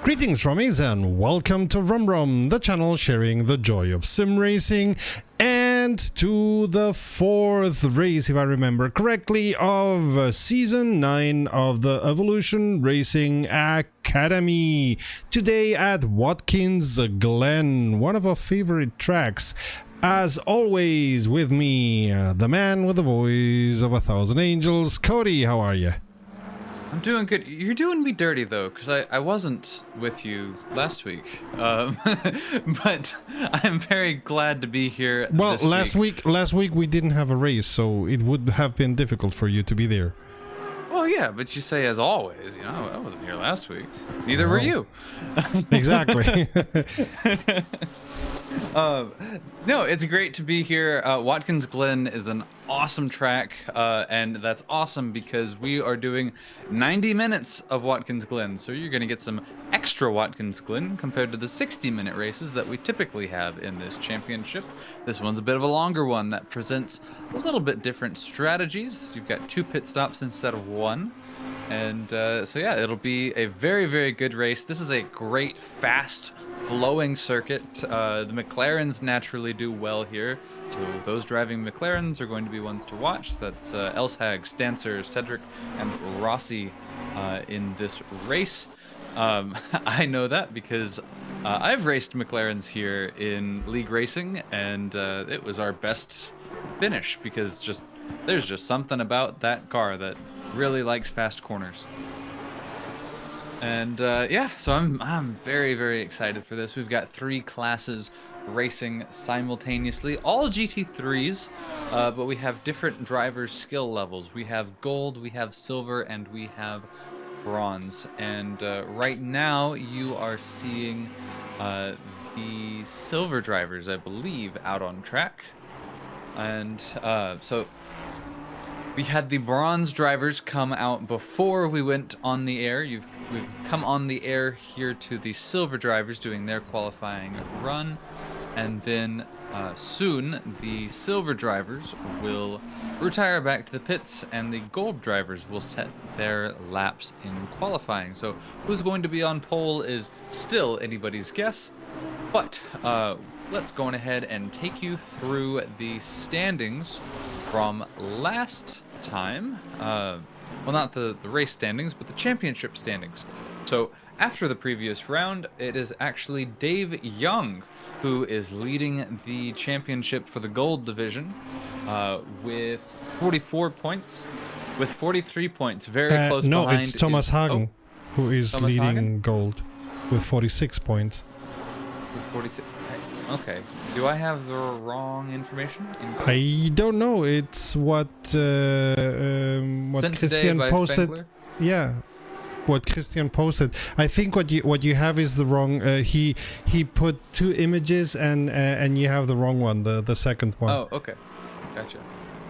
Greetings, Rommies, and welcome to WromWrom, the channel sharing the joy of sim racing, and to the fourth race, if I remember correctly, of Season 9 of the Evolution Racing Academy. Today at Watkins Glen, one of our favorite tracks. As always, with me, the man with the voice of 1,000 angels, Cody. How are you? I'm doing good. You're doing me dirty though, because I wasn't with you last week. But I'm very glad to be here. Well, this last week we didn't have a race, so it would have been difficult for you to be there. Well, yeah, but you say as always. You know, I wasn't here last week. Neither were you. Exactly. No, it's great to be here. Watkins Glen is an awesome track, and that's awesome because we are doing 90 minutes of Watkins Glen, so you're going to get some extra Watkins Glen compared to the 60-minute races that we typically have in this championship. This one's a bit of a longer one that presents a little bit different strategies. You've got 2 pit stops instead of 1. And so yeah, it'll be a very, very good race. This is a great, fast, flowing circuit. The McLarens naturally do well here. So those driving McLarens are going to be ones to watch. That's Elshag, Stancer, Cedric, and Rossi in this race. I know that because I've raced McLarens here in League Racing, and it was our best finish because there's just something about that car that really likes fast corners. And yeah, so I'm very, very excited for this. We've got 3 classes racing simultaneously, all GT3s, but we have different drivers' skill levels. We have gold, we have silver, and we have bronze. And right now you are seeing the silver drivers, I believe, out on track. And so we had the bronze drivers come out before we went on the air. We've come on the air here to the silver drivers doing their qualifying run, and then soon the silver drivers will retire back to the pits, and the gold drivers will set their laps in qualifying. So who's going to be on pole is still anybody's guess, but let's go on ahead and take you through the standings from last time. Well, not the race standings, but the championship standings. So after the previous round, it is actually Dave Young who is leading the championship for the gold division with 44 points, with 43 points, very close behind. No, it's Thomas Hagen who is Thomas leading Hagen? gold with 46 points. With 42. Okay. Do I have the wrong information? I don't know. It's what Christian posted. Fengler? Yeah, what Christian posted. I think what you have is the wrong. He put 2 images and you have the wrong one. The second one. Oh, okay. Gotcha.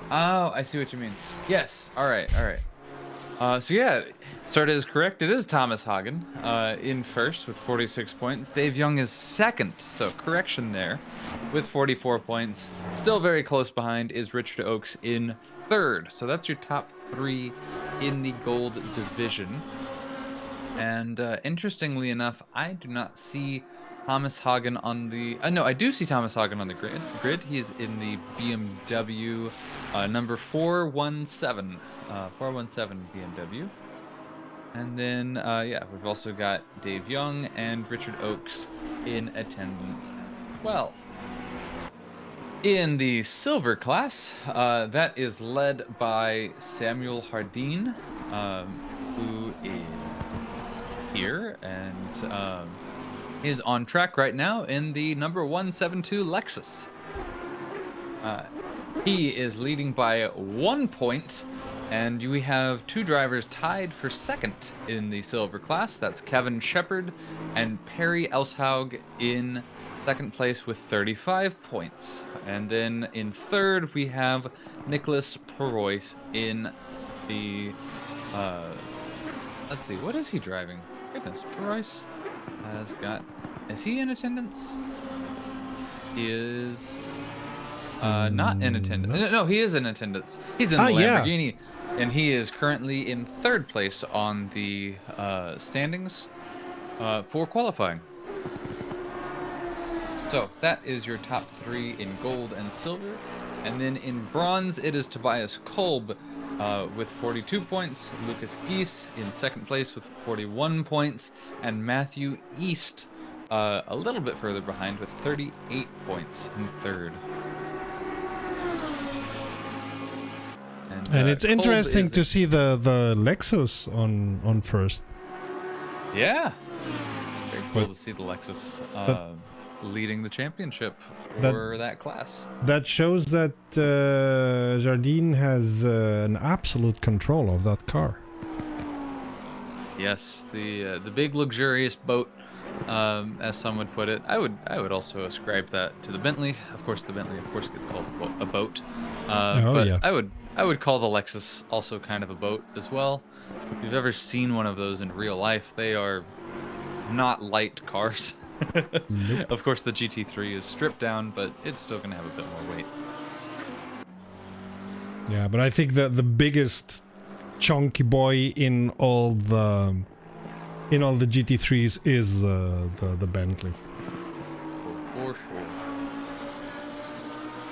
Oh, I see what you mean. Yes. All right. So yeah, Sarda is correct. It is Thomas Hagen in first with 46 points. Dave Young is second, so correction there, with 44 points. Still very close behind is Richard Oakes in third. So that's your top 3 in the gold division. And interestingly enough, I do not see Thomas Hagen on the... no, I do see Thomas Hagen on the grid. He is in the BMW number 417. 417 BMW. And then, yeah, we've also got Dave Young and Richard Oakes in attendance as well. In the silver class, that is led by Samuel Hardeen, who is here and is on track right now in the number 172 Lexus. He is leading by 1 point, and we have 2 drivers tied for second in the silver class. That's Kevin Shepard and Perry Elshaug in second place with 35 points. And then in third, we have Nicholas Perois in the... let's see, what is he driving? Goodness, Perois has got... Is he in attendance? He is... not in attendance. No, he is in attendance. He's in the Lamborghini. Yeah. And he is currently in third place on the standings. for qualifying. So that is your top 3 in gold and silver. And then in bronze, it is Tobias Kolb with 42 points, Lucas Geese in second place with 41 points, and Matthew East a little bit further behind with 38 points in third. And it's interesting to see the Lexus on first. Yeah. Very cool to see the Lexus leading the championship for that class. That shows that Jardine has an absolute control of that car. Yes, the big luxurious boat, as some would put it. I would also ascribe that to the Bentley. Of course, the Bentley, of course, gets called a boat. But yeah. I would call the Lexus also kind of a boat as well. If you've ever seen one of those in real life, they are not light cars. Nope. Of course, the GT3 is stripped down, but it's still going to have a bit more weight. Yeah, but I think that the biggest chunky boy in all the GT3s is the Bentley. For sure.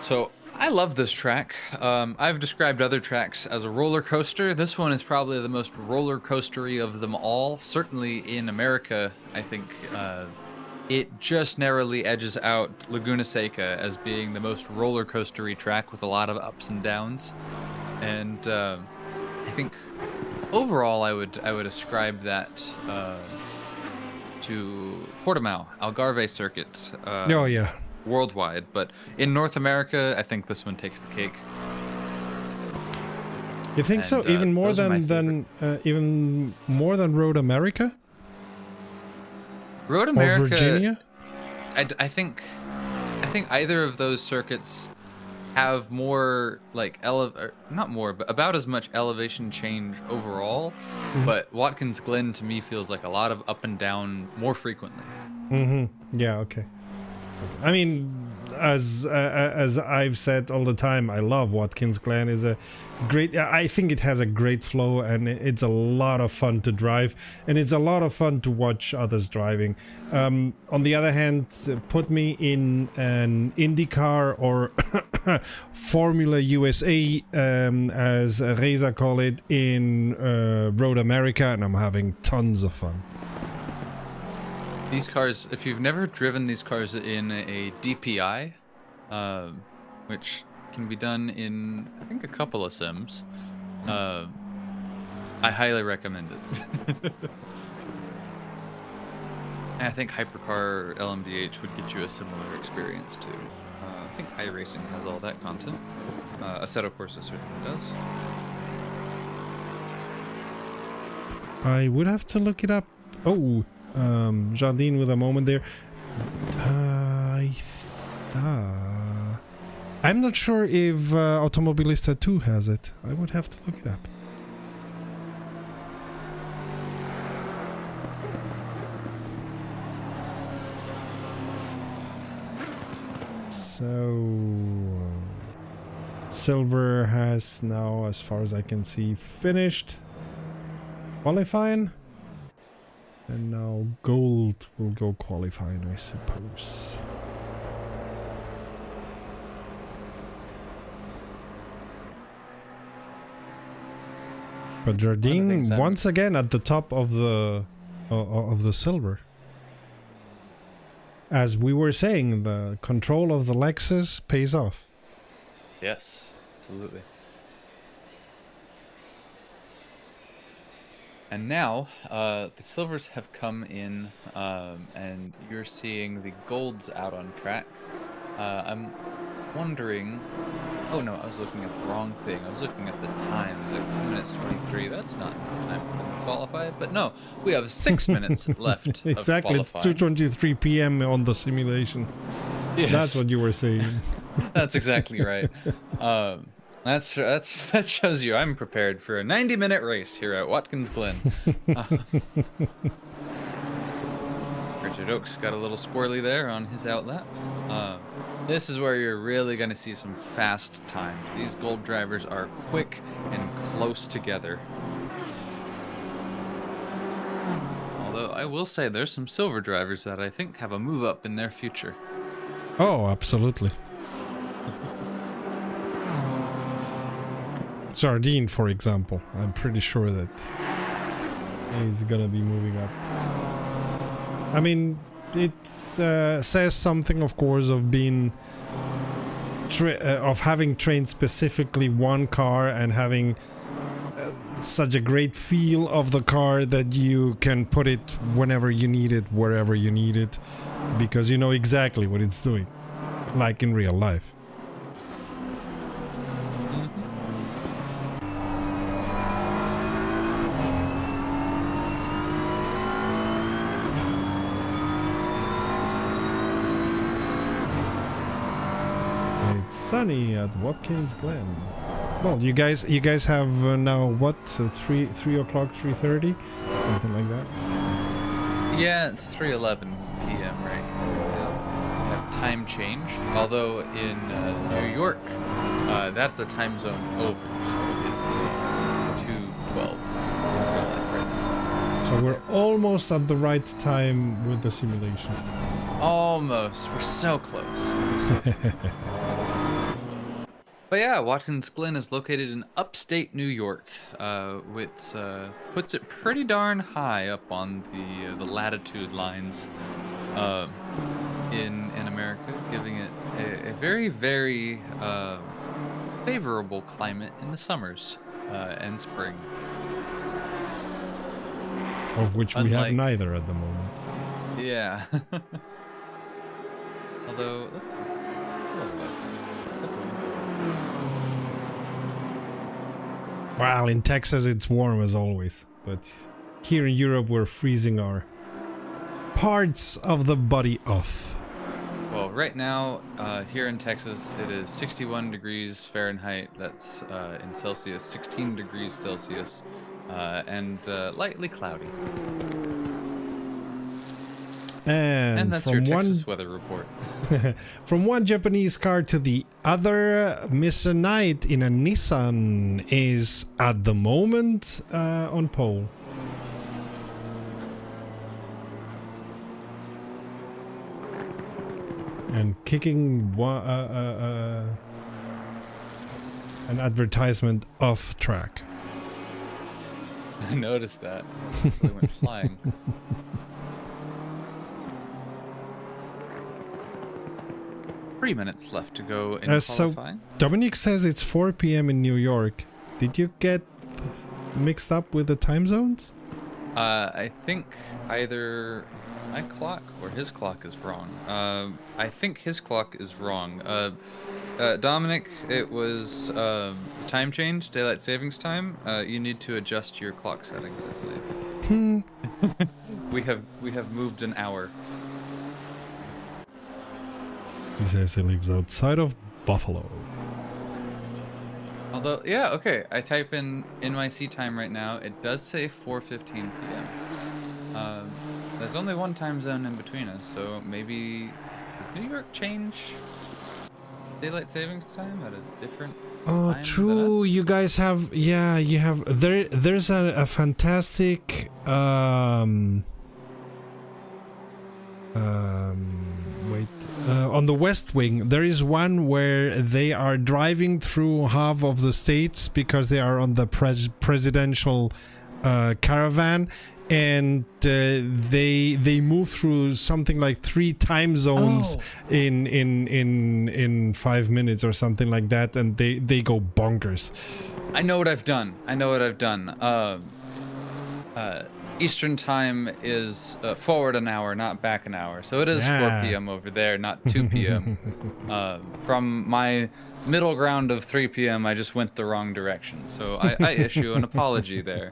So I love this track. I've described other tracks as a roller coaster. This one is probably the most roller coastery of them all. Certainly in America, I think it just narrowly edges out Laguna Seca as being the most roller coastery track with a lot of ups and downs. And I think overall, I would ascribe that to Portimao, Algarve circuit. Oh yeah. Worldwide, but in North America, I think this one takes the cake. You think so? Even more than Road America? Road America, or Virginia? I think either of those circuits have more like not more, but about as much elevation change overall. Mm-hmm. But Watkins Glen to me feels like a lot of up and down more frequently. Mm-hmm. Yeah. Okay. I mean, as I've said all the time, I love Watkins Glen. Is a great. I think it has a great flow, and it's a lot of fun to drive, and it's a lot of fun to watch others driving. On the other hand, put me in an IndyCar or Formula USA, as Reza call it, in Road America, and I'm having tons of fun. These cars, if you've never driven these cars in a DPI, which can be done in, I think, a couple of sims, I highly recommend it. I think Hypercar LMDH would get you a similar experience too. I think iRacing has all that content. Assetto Corsa certainly does. I would have to look it up. Oh. Jardine with a moment there. I'm not sure if Automobilista 2 has it. I would have to look it up. So Silver has now, as far as I can see, finished qualifying. And now Gold will go qualifying, I suppose. But Jardine once again at the top of the silver. As we were saying, the control of the Lexus pays off. Yes, absolutely. And now, the silvers have come in, and you're seeing the golds out on track. I'm wondering... Oh no, I was looking at the wrong thing. I was looking at the times, like 2 minutes 23. That's not time for them to qualify. But no, we have 6 minutes left. Exactly, it's 2:23 p.m. on the simulation. Yes. That's what you were saying. That's exactly right. That shows you I'm prepared for a 90-minute race here at Watkins Glen. Richard Oakes got a little squirrely there on his outlet. This is where you're really going to see some fast times. These gold drivers are quick and close together. Although I will say there's some silver drivers that I think have a move up in their future. Oh, absolutely. Jardine, for example. I'm pretty sure that he's gonna be moving up. I mean, it says something, of course, of being of having trained specifically one car and having such a great feel of the car that you can put it whenever you need it, wherever you need it, because you know exactly what it's doing, like in real life. It's sunny at Watkins Glen. Well, you guys have now what? 3 o'clock, 3:30, something like that. Yeah, it's 3:11 p.m. right now. We have time change. Although in New York, that's a time zone over, so it's 2:12 real life right now. So we're almost at the right time with the simulation. Almost. We're so close. But yeah, Watkins Glen is located in upstate New York, which puts it pretty darn high up on the latitude lines in America, giving it a very, very favorable climate in the summers and spring. Of which we have neither at the moment. Yeah. Although, let's see. Well, in Texas it's warm as always, but here in Europe we're freezing our parts of the body off. Well, right now, here in Texas, it is 61 degrees Fahrenheit. That's in Celsius, 16 degrees Celsius, and lightly cloudy. And that's your Texas weather report. From one Japanese car to the other, Mr. Knight in a Nissan is at the moment on pole. And kicking an advertisement off track. I noticed that. They went flying. Three minutes left to go in qualifying. So Dominic says it's 4 p.m. in New York. Did you get mixed up with the time zones? I think either my clock or his clock is wrong. I think his clock is wrong. Dominic, it was time change, daylight savings time. You need to adjust your clock settings, I believe. we have moved an hour. He says he lives outside of Buffalo. Although, yeah, okay. I type in NYC time right now. It does say 4:15 p.m. There's only one time zone in between us, so maybe does New York change daylight savings time at a different Oh, time true. than us? You guys have, yeah, you have. There's a fantastic wait. On the West Wing, there is one where they are driving through half of the states because they are on the presidential caravan, and they move through something like 3 time zones in 5 minutes or something like that, and they go bonkers. I know what I've done. Eastern time is forward an hour, not back an hour. So it is 4 p.m. over there, not 2 p.m. From my middle ground of 3 p.m., I just went the wrong direction. So I issue an apology there.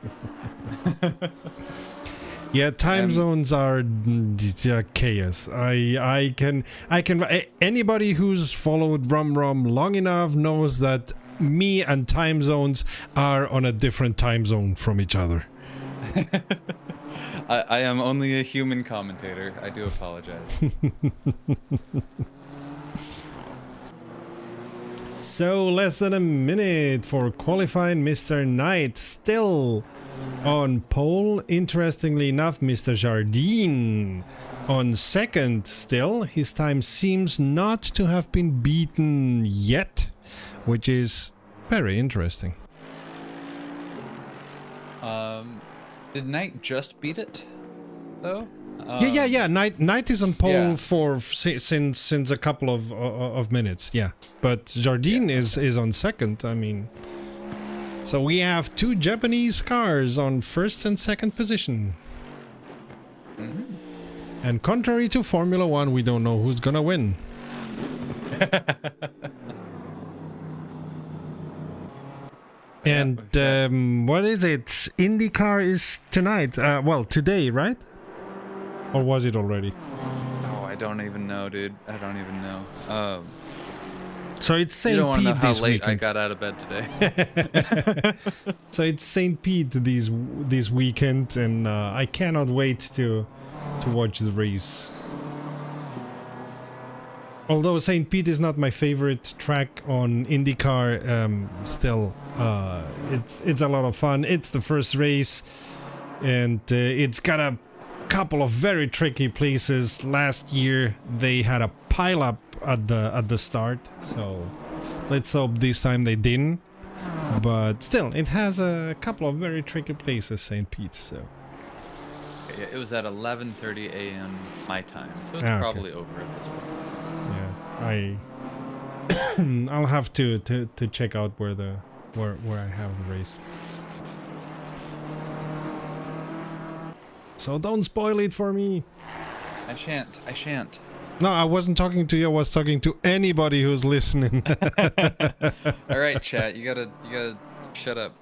Yeah, time zones are chaos. I can anybody who's followed WromWrom long enough knows that me and time zones are on a different time zone from each other. I am only a human commentator. I do apologize. So less than a minute for qualifying Mr. Knight. Still on pole. Interestingly enough, Mr. Jardine on second still. His time seems not to have been beaten yet, which is very interesting. Did Knight just beat it, though? Yeah. Knight is on pole Yeah. for since a couple of minutes. Yeah, but Jardine is on second. I mean, so we have two Japanese cars on first and second position. Mm-hmm. And contrary to Formula One, we don't know who's gonna win. And what is it? IndyCar is tonight. Well, today, right? Or was it already? Oh, I don't even know, dude. I don't even know. So it's You St. don't want to know Pete how this late I weekend. got out of bed today. So it's St. Pete this weekend, and I cannot wait to watch the race. Although St. Pete is not my favorite track on IndyCar, still, it's a lot of fun. It's the first race, and it's got a couple of very tricky places. Last year they had a pileup at the start, so let's hope this time they didn't. But still, it has a couple of very tricky places, St. Pete. So Yeah, it was at 11:30 a.m. my time, so it's Okay. probably over at this point. yeah, I'll have to check out where I have the race. So don't spoil it for me. I shan't. No, I wasn't talking to you. I was talking to anybody who's listening. All right, chat. You gotta shut up.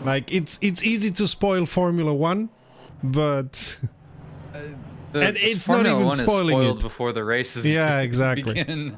Like it's easy to spoil Formula One, but And it's not Formula even One spoiling is spoiled it. before the races. Yeah, exactly. Begin.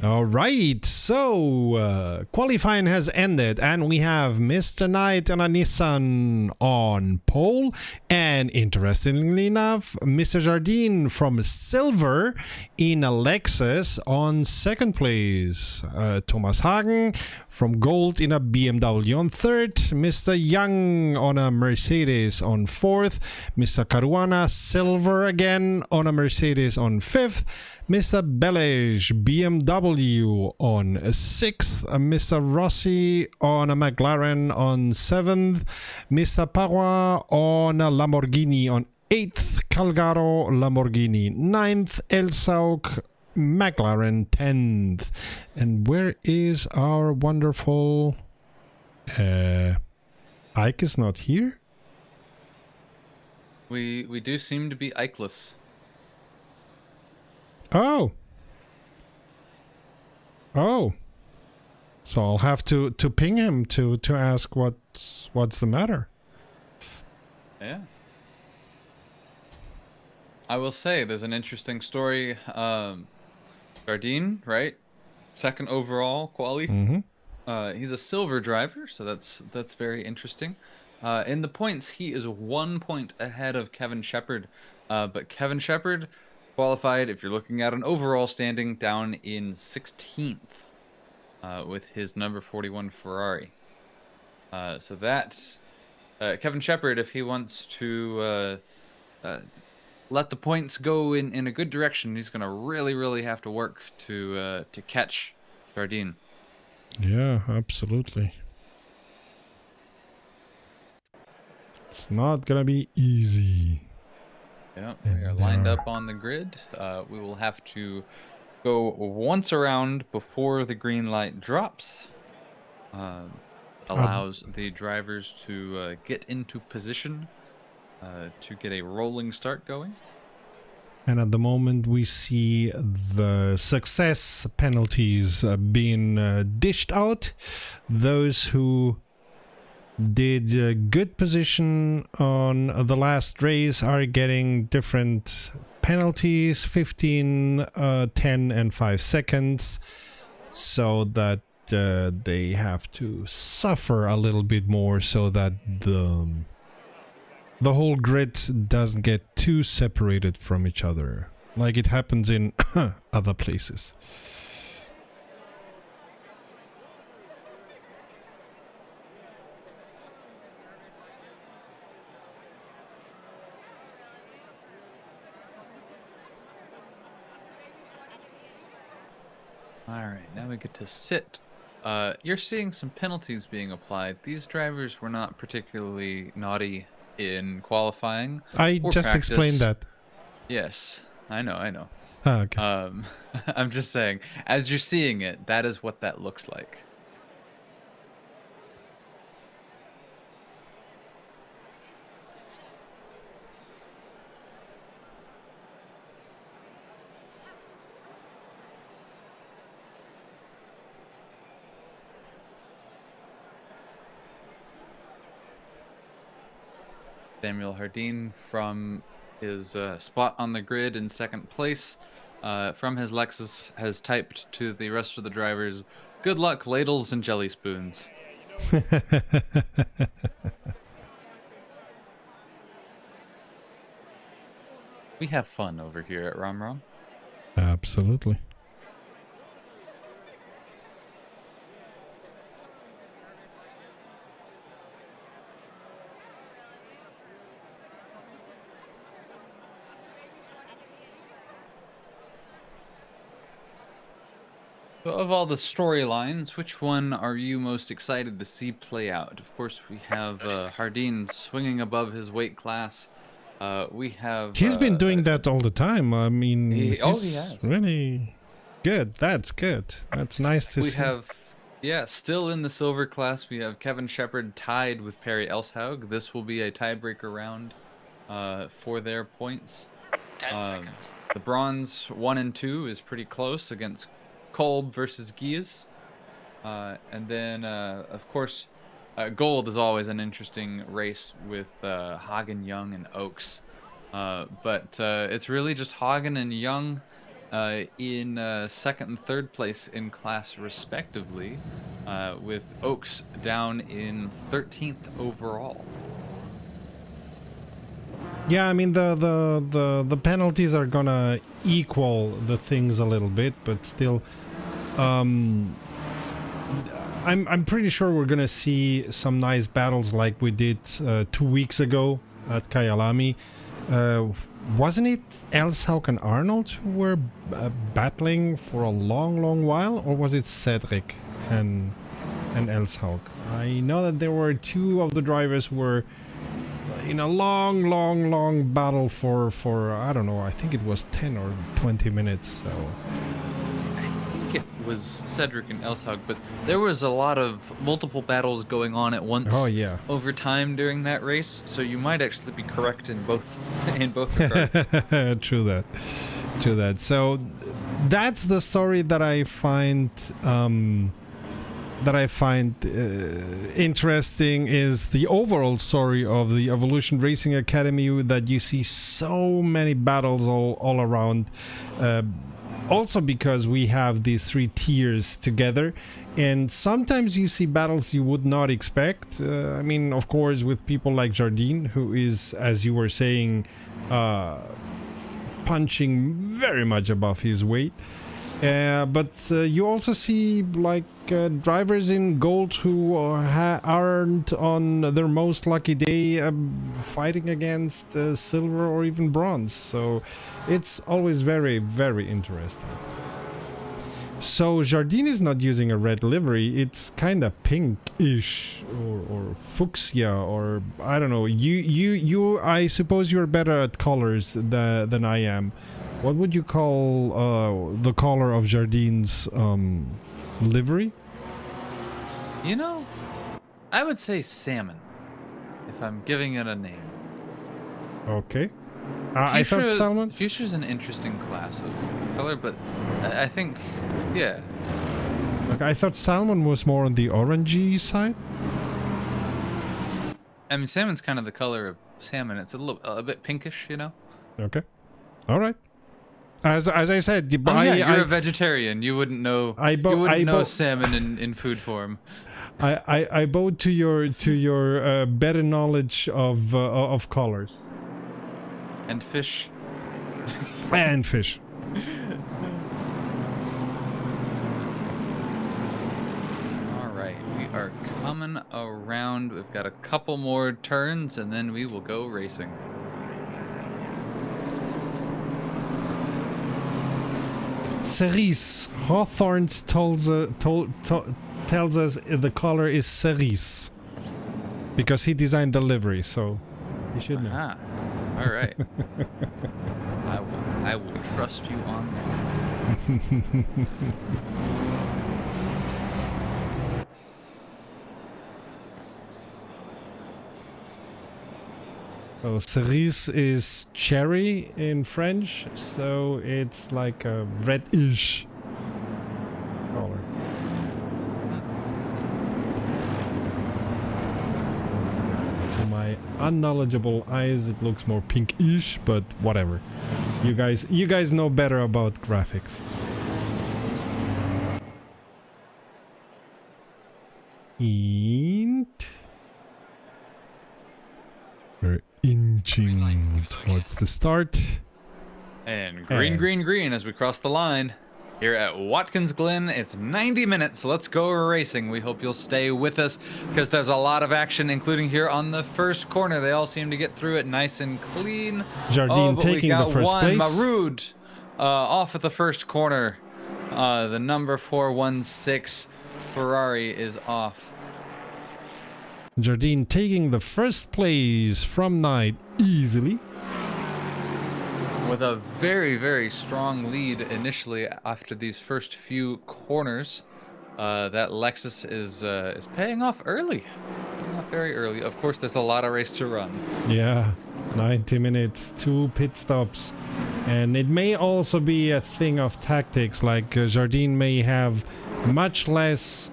All right, so qualifying has ended, and we have Mr. Knight and a Nissan on pole, and interestingly enough, Mr. Jardine from Silver in a Lexus on second place. Thomas Hagen from Gold in a BMW on third, Mr. Young on a Mercedes on fourth, Mr. Caruana Silver again on a Mercedes on fifth, Mr. Belej BMW on 6th, Mr. Rossi on a McLaren on 7th, Mr. Parra on a Lamborghini on 8th, Calgaro Lamborghini 9th, El Sauk McLaren 10th. And where is our wonderful Ike is not here? We do seem to be Ikeless. Oh. So I'll have to ping him to ask what's the matter. Yeah. I will say there's an interesting story. Jardine, right? Second overall quali. Mm-hmm. He's a silver driver, so that's very interesting. In the points, he is 1 point ahead of Kevin Shepherd, but Kevin Shepherd qualified, if you're looking at an overall standing, down in 16th with his number 41 Ferrari. So that Kevin Shepherd, if he wants to let the points go in a good direction, he's going to really have to work to catch Jardine. Yeah, absolutely. It's not gonna be easy. Yeah, we are lined up on the grid. We will have to go once around before the green light drops. Allows the drivers to get into position to get a rolling start going. And at the moment we see the success penalties being dished out. Those who did good position on the last race are getting different penalties, 15, 10 and 5 seconds, so that they have to suffer a little bit more so that the whole grid doesn't get too separated from each other. like it happens in other places. All right, now we get to sit. You're seeing some penalties being applied. These drivers were not particularly naughty in qualifying. I or just practice. explained that. Yes, I know. Ah, okay. I'm just saying, as you're seeing it, that is what that looks like. Samuel Hardin from his spot on the grid in second place from his Lexus has typed to the rest of the drivers, "Good luck, ladles and jelly spoons." We have fun over here at WromWrom. Absolutely. So of all the storylines, which one are you most excited to see play out? Of course, we have Hardin swinging above his weight class. We have... He's been doing that all the time. I mean, he he's has. really good. That's good. That's nice to see. We have, yeah, still in the silver class, we have Kevin Shepard tied with Perry Elshaug. This will be a tiebreaker round for their points. 10 seconds. The bronze 1 and 2 is pretty close against Kolb versus Gies. And then, of course, gold is always an interesting race with Hagen, Young, and Oaks. But it's really just Hagen and Young in second and third place in class respectively, with Oaks down in 13th overall. Yeah, I mean the penalties are gonna equal the things a little bit, but still, I'm pretty sure we're gonna see some nice battles like we did 2 weeks ago at Kyalami. Wasn't it Elshaug and Arnold who were battling for a long while, or was it Cedric and Elshaug? I know that there were two of the drivers who were in a long battle for I don't know, I think it was 10 or 20 minutes. So I think it was Cedric and Elshaug, but there was a lot of multiple battles going on at once. Oh yeah. Over time during that race, so you might actually be correct in both regards. True that. So that's the story that I find interesting, is the overall story of the Evolution Racing Academy, that you see so many battles all around. Also because we have these 3 tiers together, and sometimes you see battles you would not expect. I mean, of course, with people like Jardine, who is, as you were saying, punching very much above his weight. But you also see like drivers in gold who aren't on their most lucky day fighting against silver or even bronze. So it's always very interesting. So Jardine is not using a red livery. It's kind of pinkish or fuchsia, or I don't know. You I suppose you're better at colors than I am. What would you call the color of Jardine's livery? You know, I would say salmon, if I'm giving it a name. Okay. I thought salmon. Fuchsia's an interesting class of color, but I think, yeah. Like, I thought salmon was more on the orangey side. I mean, salmon's kind of the color of salmon. It's a bit pinkish, you know. Okay. All right. As I said, you're a vegetarian. You wouldn't know. You wouldn't know salmon in food form. I bow to your better knowledge of colors. And fish. And fish. All right, we are coming around. We've got a couple more turns, and then we will go racing. Cerise. Hawthorne's tells us the color is cerise. Because he designed the livery, so you should know. Aha. All right. I will trust you on that. So cerise is cherry in French, so it's like a reddish color. To my unknowledgeable eyes, it looks more pinkish, but whatever. You guys know better about graphics. And we're inching towards the start. And green as we cross the line. Here at Watkins Glen, it's 90 minutes. Let's go racing. We hope you'll stay with us because there's a lot of action, including here on the first corner. They all seem to get through it nice and clean. Jardine taking the first place. Maroud off at the first corner. The number 416 Ferrari is off. Jardine taking the first place from Knight easily. With a very, very strong lead initially after these first few corners. That Lexus is paying off early. Paying off very early. Of course, there's a lot of race to run. Yeah, 90 minutes, 2 pit stops. And it may also be a thing of tactics, like Jardine may have much less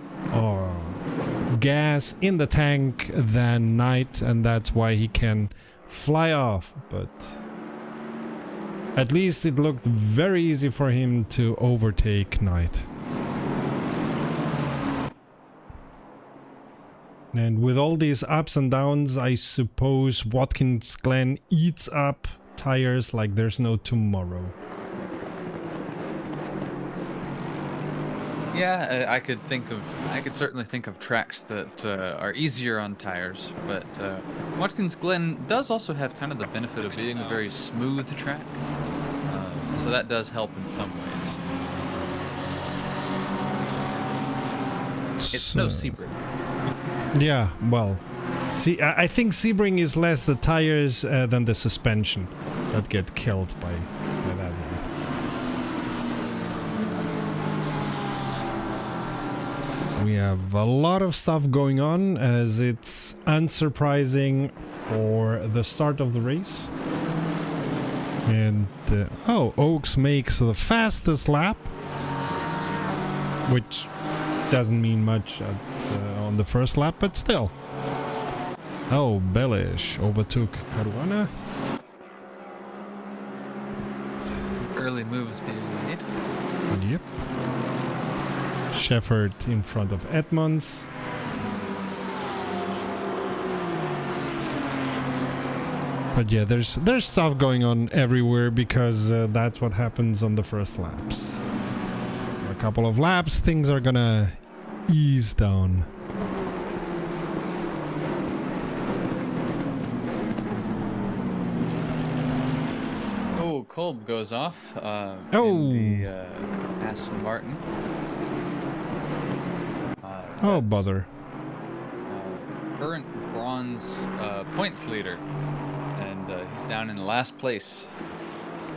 gas in the tank than Knight, and that's why he can fly off. But at least it looked very easy for him to overtake Knight. And with all these ups and downs, I suppose Watkins Glen eats up tires like there's no tomorrow. Yeah, I could certainly think of tracks that are easier on tires, but Watkins Glen does also have kind of the benefit of being a very smooth track, so that does help in some ways. It's no Sebring. Yeah, well, see, I think Sebring is less the tires than the suspension that get killed by that one. We have a lot of stuff going on, as it's unsurprising for the start of the race. And Oaks makes the fastest lap, which doesn't mean much on the first lap, but still. Oh, Bellish overtook Caruana. Early moves being made. Yep. Shefford in front of Edmonds. But yeah, there's stuff going on everywhere because that's what happens on the first laps. A couple of laps, things are gonna ease down. Oh, Kolb goes off in the Aston Martin. Oh, bother. Current bronze points leader, and he's down in last place.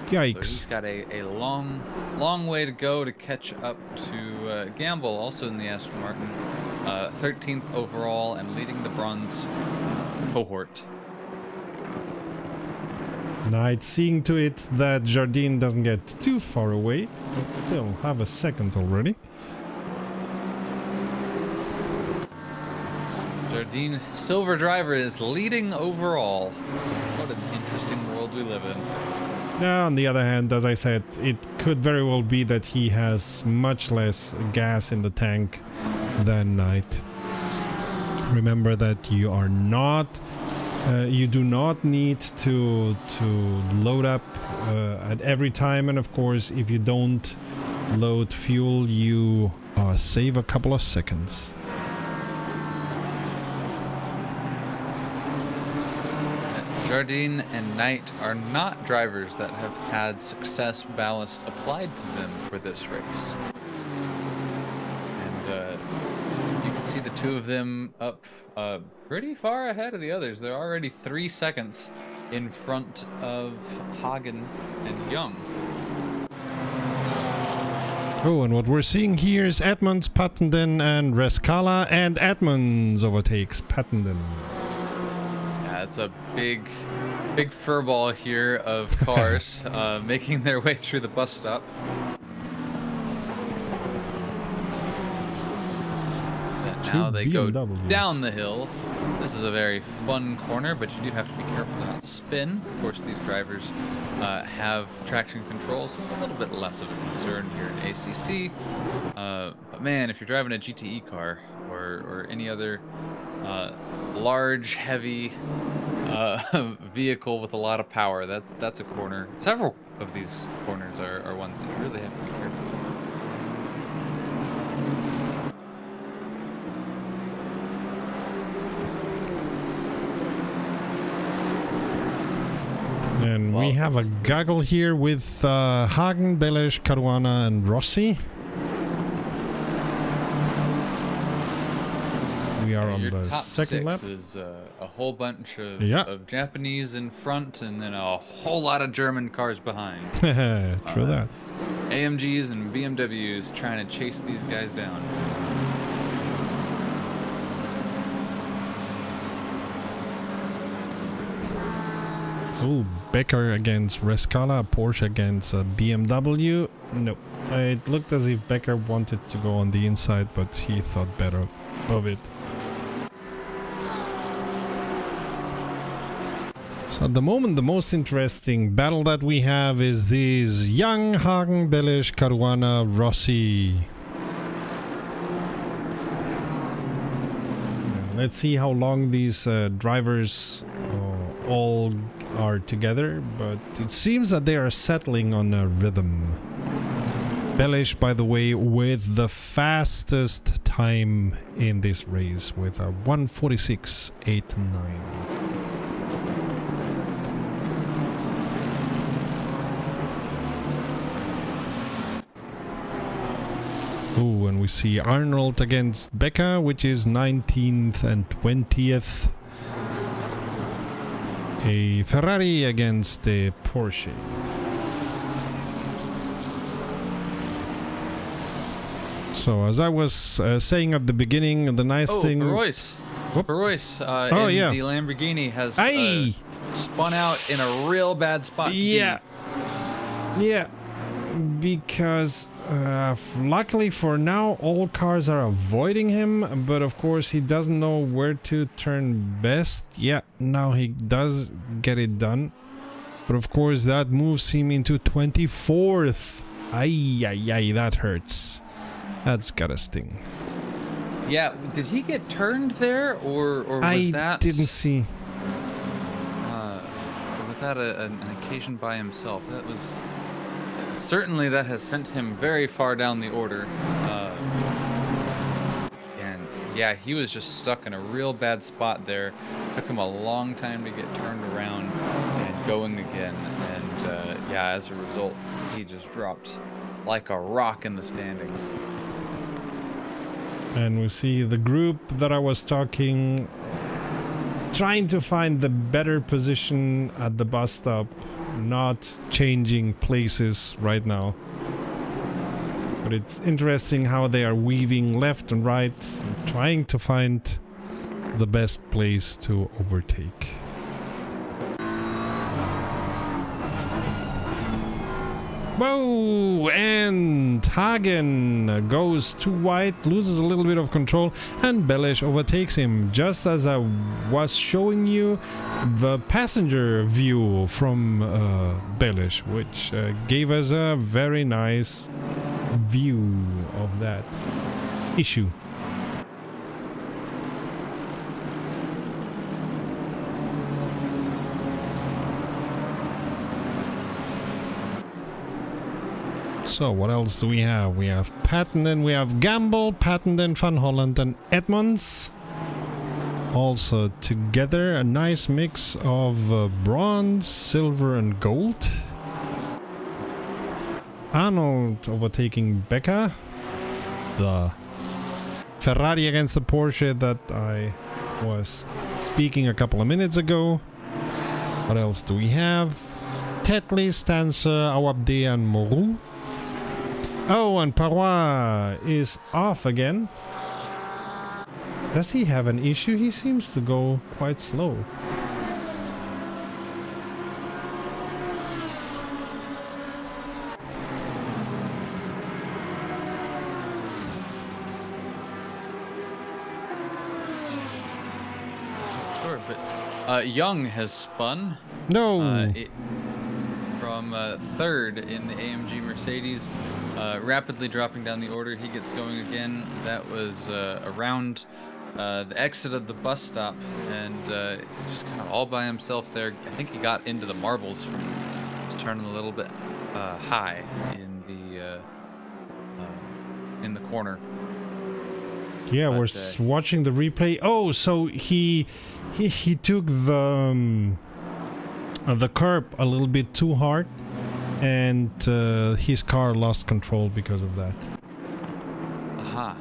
Yikes. So he's got a long way to go to catch up to Gamble, also in the Aston Martin, 13th overall and leading the bronze cohort. Knight seeing to it that Jardine doesn't get too far away, but still have a second already. Jardine, silver driver, is leading overall. What an interesting world we live in. On the other hand, as I said, it could very well be that he has much less gas in the tank than Knight. Remember that you are not You do not need to load up at every time, and of course if you don't load fuel you save a couple of seconds. Jardine and Knight are not drivers that have had success ballast applied to them for this race. And you can see the two of them up pretty far ahead of the others. They're already 3 seconds in front of Hagen and Young. Oh, and what we're seeing here is Edmonds, Pattenden, and Rescala, and Edmonds overtakes Pattenden. Yeah, it's a big furball here of cars making their way through the bus stop. And now they go down the hill. This is a very fun corner, but you do have to be careful to not spin. Of course, these drivers have traction control, so it's a little bit less of a concern here in ACC. But man, if you're driving a GTE car or any other large, heavy vehicle with a lot of power, that's a corner. Several of these corners are ones that you really have to be careful. And we have a goggle here with Hagen, Belish, Caruana, and Rossi. We are on the second lap. Is a whole bunch of Japanese in front, and then a whole lot of German cars behind. True that. AMGs and BMWs trying to chase these guys down. Oh, Becker against Rescala, Porsche against BMW. No, it looked as if Becker wanted to go on the inside, but he thought better of it. So at the moment, the most interesting battle that we have is these Young, Hagen, Belish, Caruana, Rossi. Let's see how long these drivers all are together, but it seems that they are settling on a rhythm. Belish, by the way, with the fastest time in this race with a 1:46.89. Oh, and we see Arnold against Becca, which is 19th and 20th. A Ferrari against a Porsche. So, as I was saying at the beginning, the nice thing... Royce in the Lamborghini has spun out in a real bad spot. Yeah. Because luckily for now, all cars are avoiding him, but of course he doesn't know where to turn best. Yeah, now he does get it done. But of course that moves him into 24th. Ay, that hurts. That's gotta sting. Yeah, did he get turned there, or was that... I didn't see. Or was that an occasion by himself? That was... Certainly that has sent him very far down the order. And yeah, he was just stuck in a real bad spot there. Took him a long time to get turned around and going again. And yeah, as a result, he just dropped like a rock in the standings. And we see the group that I was trying to find the better position at the bus stop, not changing places right now. But it's interesting how they are weaving left and right, trying to find the best place to overtake. Whoa! And Hagen goes too wide, loses a little bit of control, and Belish overtakes him, just as I was showing you the passenger view from Belish, which gave us a very nice view of that issue. . So what else do we have? We have Pattenden, we have Gamble, Pattenden, Van Holland and Edmonds. Also together a nice mix of bronze, silver and gold. Arnold overtaking Becker. The Ferrari against the Porsche that I was speaking a couple of minutes ago. What else do we have? Tetley, Stancer, Awabde and Moreau. Oh, and Parois is off again. Does he have an issue? He seems to go quite slow. Sure, but Young has spun. No! From third in the AMG Mercedes, rapidly dropping down the order. He gets going again. That was around the exit of the bus stop, and just kind of all by himself there. I think he got into the marbles from just turning a little bit high in the corner. Yeah, we're watching the replay. Oh, so he took the curb a little bit too hard, and his car lost control because of that. Aha.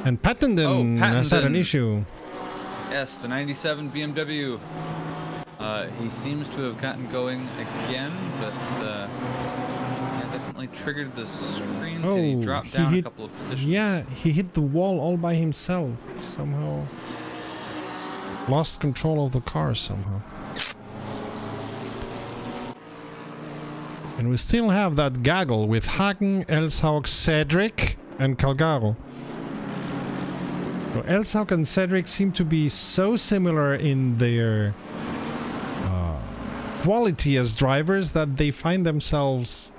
And Pattenden has had an issue. Yes, the 97 BMW. He seems to have gotten going again, but definitely triggered the screen. So he dropped down a couple of positions. Yeah, he hit the wall all by himself somehow. Lost control of the car somehow. And we still have that gaggle with Hagen, Elshaug, Cedric, and Calgaro. So Elshaug and Cedric seem to be so similar in their quality as drivers that they find themselves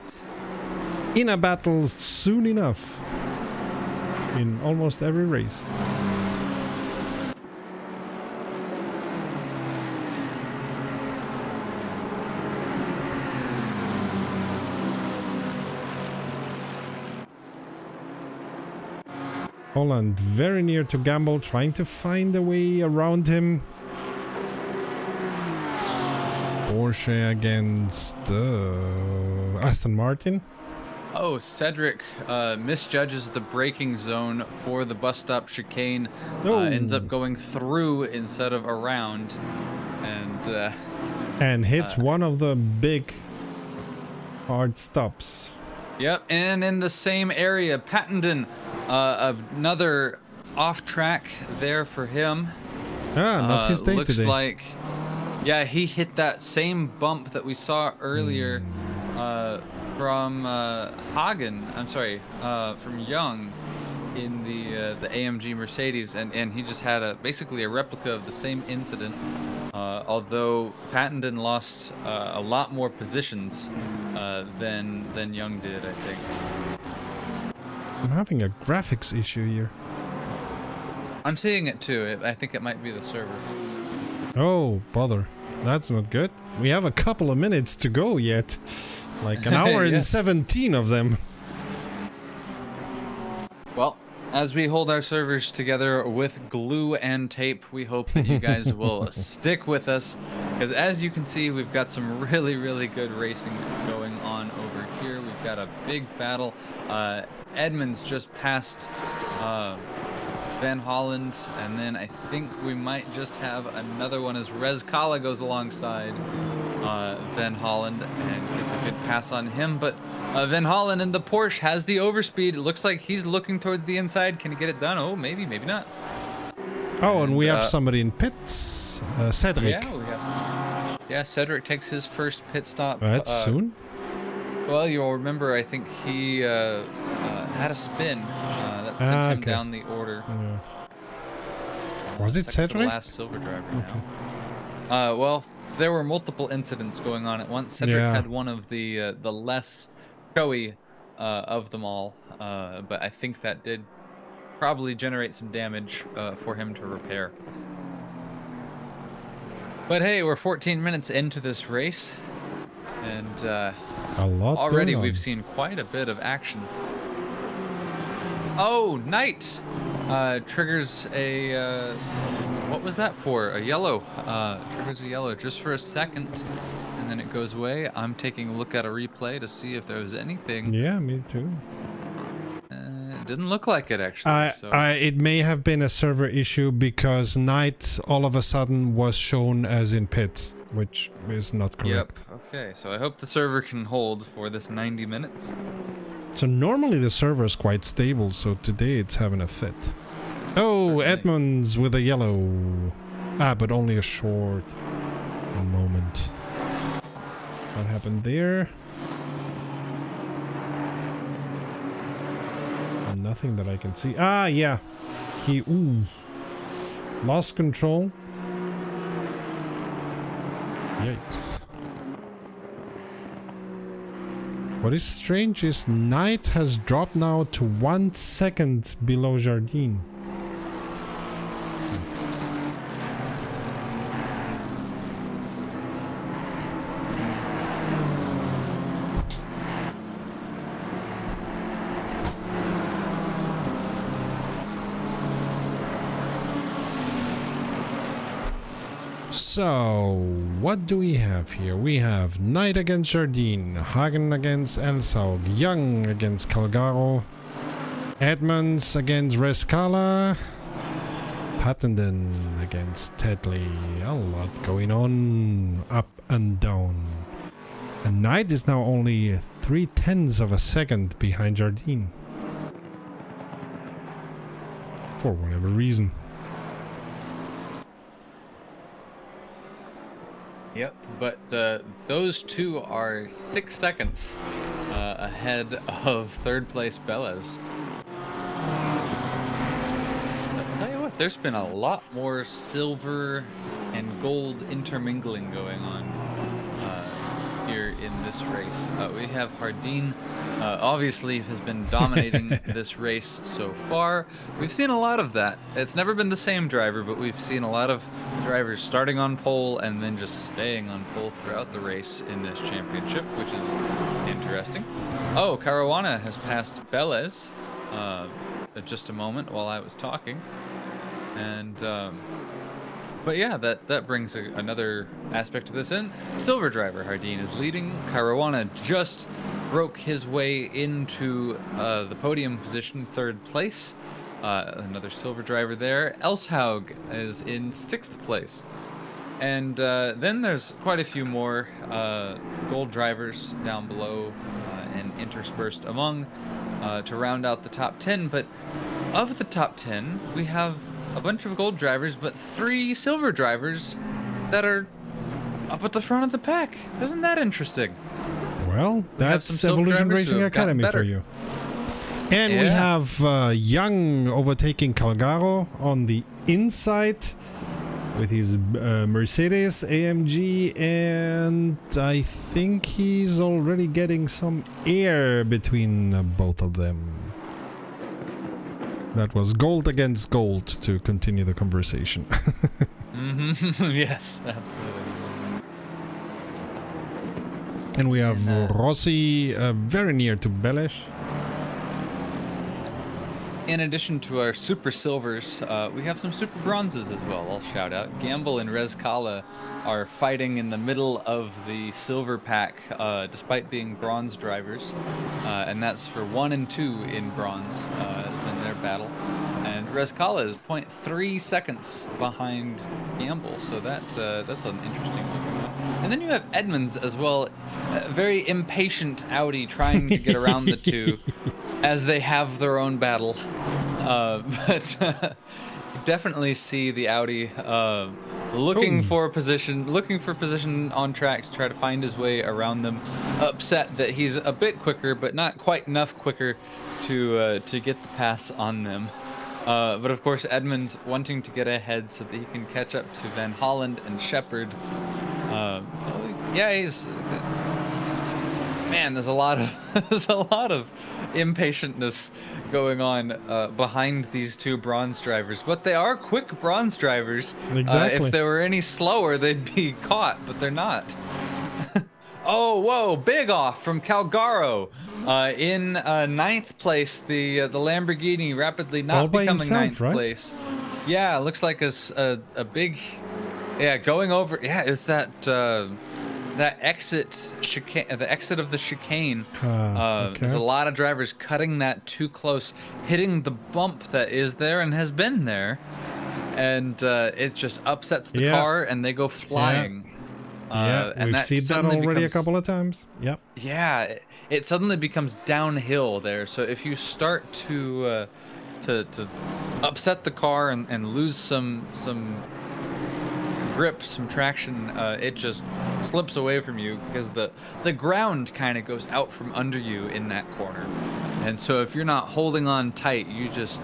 in a battle soon enough in almost every race. Holland very near to Gamble, trying to find a way around him. Porsche against Aston Martin. Oh, Cedric misjudges the braking zone for the bus stop chicane. Ends up going through instead of around, and hits one of the big hard stops. Yep, and in the same area, Pattenden, another off track there for him. Not his day looks today. Like, yeah, he hit that same bump that we saw earlier from Hagen. I'm sorry, from Young in the AMG Mercedes, and he just had basically a replica of the same incident. Although Pattenden lost a lot more positions than Young did, I think. I'm having a graphics issue here. I'm seeing it too. I think it might be the server. Oh, bother. That's not good. We have a couple of minutes to go yet. Like an hour and 17 of them. Well, as we hold our servers together with glue and tape, we hope that you guys will stick with us. Because as you can see, we've got some really, really good racing going on over here. We've got a big battle. Edmonds just passed Van Holland, and then I think we might just have another one as Rez Kala goes alongside Van Holland and gets a good pass on him. But Van Holland in the Porsche has the overspeed. It looks like he's looking towards the inside. Can he get it done? Oh, maybe, maybe not. Oh, and we have somebody in pits. Cedric. Yeah, Cedric takes his first pit stop. That's soon? Well, you'll remember, I think he had a spin that sent him down the order. Yeah. Was it Cedric? The last silver driver now. Well, there were multiple incidents going on at once. Cedric had one of the less showy of them all, but I think that did probably generate some damage for him to repair. But hey, we're 14 minutes into this race, and A lot already going on. we've seen quite a bit of action. Oh, Knight triggers a what was that for? A yellow. Triggers a yellow just for a second, and then it goes away. I'm taking a look at a replay to see if there was anything. Yeah, me too. It didn't look like it actually. So. It may have been a server issue because Knight all of a sudden was shown as in pits, which is not correct. Yep. Okay, so I hope the server can hold for this 90 minutes. So normally the server is quite stable, so today it's having a fit. Oh, Edmonds with a yellow. But only a short moment. What happened there? Nothing that I can see. Yeah. He lost control. Yikes. What is strange is Knight has dropped now to 1 second below Jardine. So, what do we have here? We have Knight against Jardine, Hagen against Elsaug, Young against Calgaro, Edmonds against Rescala, Pattenden against Tedley. A lot going on, up and down. And Knight is now only 0.3 of a second behind Jardine. For whatever reason. Yep, but those two are 6 seconds ahead of third place Bellas. I'll tell you what, there's been a lot more silver and gold intermingling going on here in this race. We have Hardin, obviously has been dominating this race so far. We've seen a lot of that. It's never been the same driver, but we've seen a lot of drivers starting on pole and then just staying on pole throughout the race in this championship, which is interesting. Oh, Caruana has passed Belez just a moment while I was talking. And but yeah, that brings another aspect of this in. Silver driver Hardin is leading. Caruana just broke his way into the podium position, third place. Another silver driver there. Elshaug is in 6th place. And then there's quite a few more gold drivers down below and interspersed among to round out the top 10. But of the top 10, we have a bunch of gold drivers, but 3 silver drivers that are up at the front of the pack. Isn't that interesting? Well, that's Evolution Racing Academy for you. And we have Young overtaking Calgaro on the inside with his Mercedes AMG, and I think he's already getting some air between both of them. That was gold against gold to continue the conversation. Yes, absolutely. And we have Rossi very near to Belesh. In addition to our super silvers, we have some super bronzes as well. I'll shout out. Gamble and Rezkala are fighting in the middle of the silver pack, despite being bronze drivers, and that's for 1 and 2 in bronze in their battle. And Rezkala is 0.3 seconds behind Gamble, so that's an interesting one. And then you have Edmonds as well, very impatient Audi trying to get around the two as they have their own battle. But definitely see the Audi looking for position on track to try to find his way around them. Upset that he's a bit quicker, but not quite enough quicker to get the pass on them. But of course, Edmonds wanting to get ahead so that he can catch up to Van Holland and Shepard. Yeah, he's man, there's a lot of there's a lot of impatientness going on behind these two bronze drivers, but they are quick bronze drivers. Exactly. If they were any slower, they'd be caught, but they're not. Oh, whoa! Big off from Calgaro. In ninth place, the Lamborghini rapidly All not by becoming himself, ninth right? place. Yeah, looks like a big, yeah, going over. Yeah, it's that that exit chicane, the exit of the chicane. Okay. There's a lot of drivers cutting that too close, hitting the bump that is there and has been there, and it just upsets the car and they go flying. Yeah, and we've seen that already a couple of times. Yep. Yeah, it suddenly becomes downhill there. So if you start to upset the car and lose some grip, some traction, it just slips away from you because the ground kind of goes out from under you in that corner. And so if you're not holding on tight, you just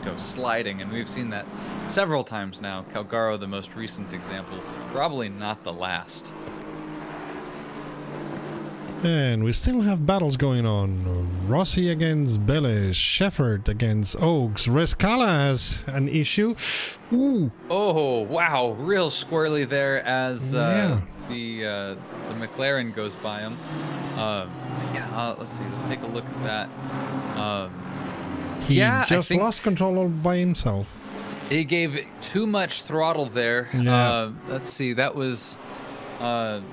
go sliding, and we've seen that several times now. Calgaro, the most recent example, probably not the last. And we still have battles going on. Rossi against Bellis, Shefford against Oaks. Rescala has an issue. Ooh. Oh wow, real squirrely there as Yeah. the McLaren goes by him. Let's see. Let's take a look at that. He I just think lost control all by himself. he gave too much throttle there. Yeah. Let's see. That was and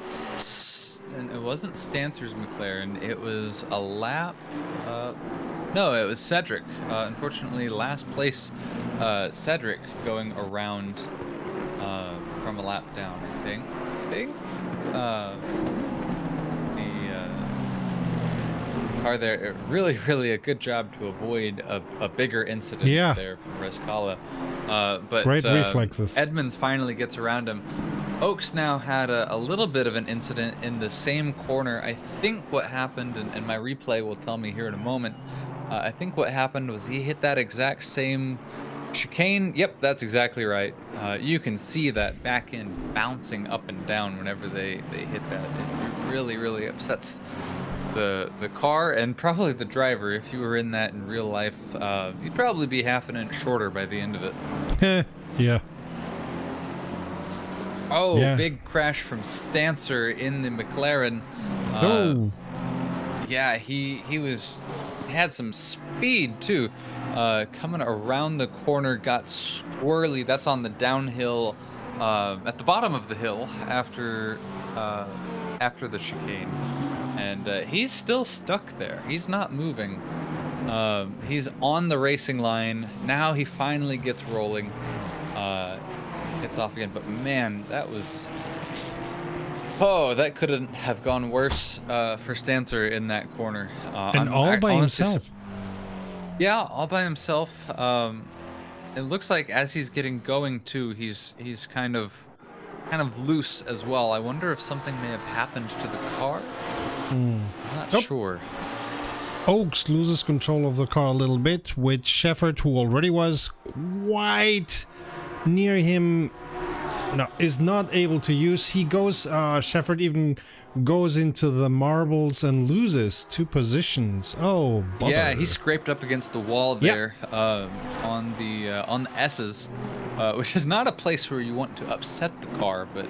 it wasn't Stancer's McLaren. It was a lap. No, it was Cedric. Unfortunately, last place, Cedric going around from a lap down. I think the car there. Really a good job to avoid a bigger incident there from Rescala. But great reflexes. Edmonds finally gets around him. Oaks now had a little bit of an incident in the same corner. I think what happened, and my replay will tell me here in a moment, I think what happened was he hit that exact same chicane. Yep, that's exactly right. You can see that back end bouncing up and down whenever they hit that. It really upsets the car and probably the driver. If you were in that in real life, you'd probably be half an inch shorter by the end of it. Yeah. Oh, big crash from Stancer in the McLaren. Yeah, he had some speed too. Coming around the corner, got squirrely. That's on the downhill, at the bottom of the hill after the chicane, and he's still stuck there. He's not moving. He's on the racing line now. He finally gets rolling. Gets off again, but man, that was that couldn't have gone worse for Stancer in that corner. And all by himself. Yeah, all by himself. It looks like as he's getting going too, he's kind of loose as well. I wonder if something may have happened to the car. I'm not sure. Oaks loses control of the car a little bit, with Shefford, who already was quite near him, is not able to use. He goes, Shefford even goes into the marbles and loses 2 positions. Oh, bother. Yeah, he scraped up against the wall there on the S's, which is not a place where you want to upset the car, but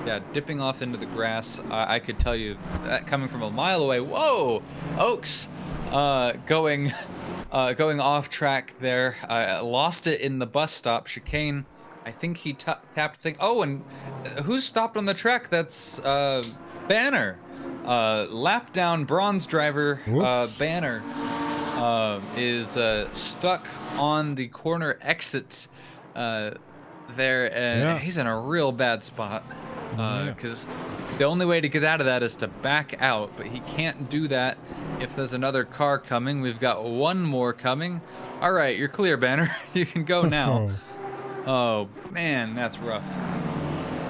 yeah, dipping off into the grass. I could tell you that coming from a mile away. Whoa, Oaks going off track there. Lost it in the bus stop chicane. I think he tapped the thing. Oh, and who's stopped on the track? That's Banner. Lap down bronze driver Banner is stuck on the corner exit there, and he's in a real bad spot because the only way to get out of that is to back out, but he can't do that if there's another car coming. We've got one more coming. All right, you're clear, Banner. You can go now. Oh man, that's rough.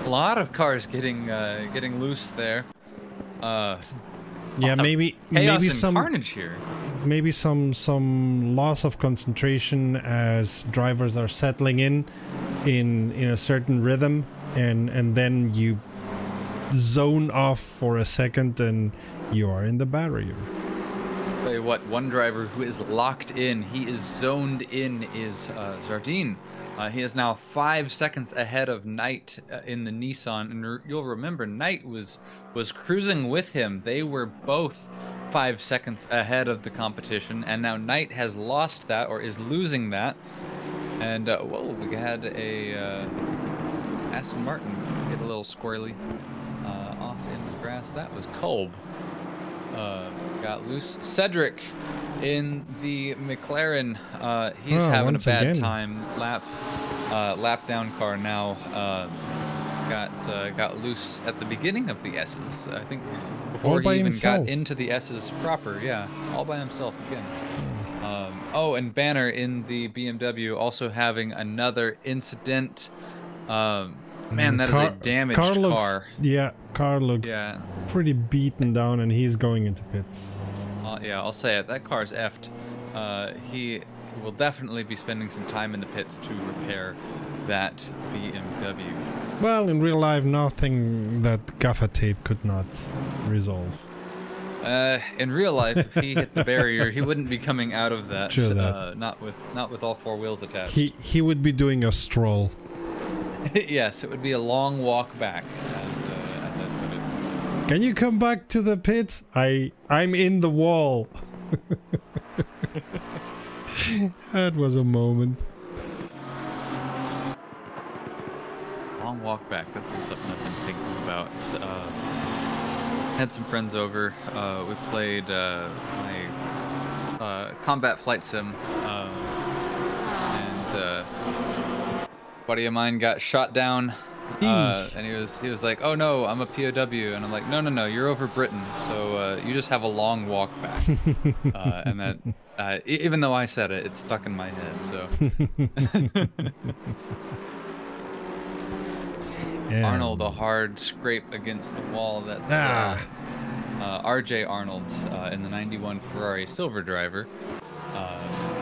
A lot of cars getting loose there. Maybe some carnage here. Maybe some loss of concentration as drivers are settling in a certain rhythm, and then you zone off for a second and you are in the barrier. Tell you what, one driver who is locked in, he is zoned in, is Jardine. He is now 5 seconds ahead of Knight in the Nissan, and you'll remember Knight was cruising with him. They were both 5 seconds ahead of the competition, and now Knight has lost that, or is losing that. And whoa, we had a Aston Martin get a little squirrely off in the grass. That was Kolb. Got loose. Cedric in the McLaren. He's having a bad time. Lap down car now. Got loose at the beginning of the S's. I think before he even got into the S's proper. Yeah, all by himself again. Oh, and Banner in the BMW also having another incident. Man, that is a damaged car. Yeah, car looks pretty beaten down, and he's going into pits. Yeah, I'll say it. That car's effed. He will definitely be spending some time in the pits to repair that BMW. Well, in real life, nothing that gaffer tape could not resolve. In real life, if he hit the barrier, he wouldn't be coming out of that. Sure that. Not with all four wheels attached. He would be doing a stroll. Yes, it would be a long walk back, as I put it. Can you come back to the pits? I'm in the wall. That was a moment. Long walk back. That's been something I've been thinking about. Had some friends over. We played my combat flight sim, and a buddy of mine got shot down. And he was like, "Oh no, I'm a POW," and I'm like, "No, you're over Britain, so you just have a long walk back." And that, even though I said it, it stuck in my head. So Arnold, a hard scrape against the wall. That's RJ Arnold in the '91 Ferrari Silver Driver.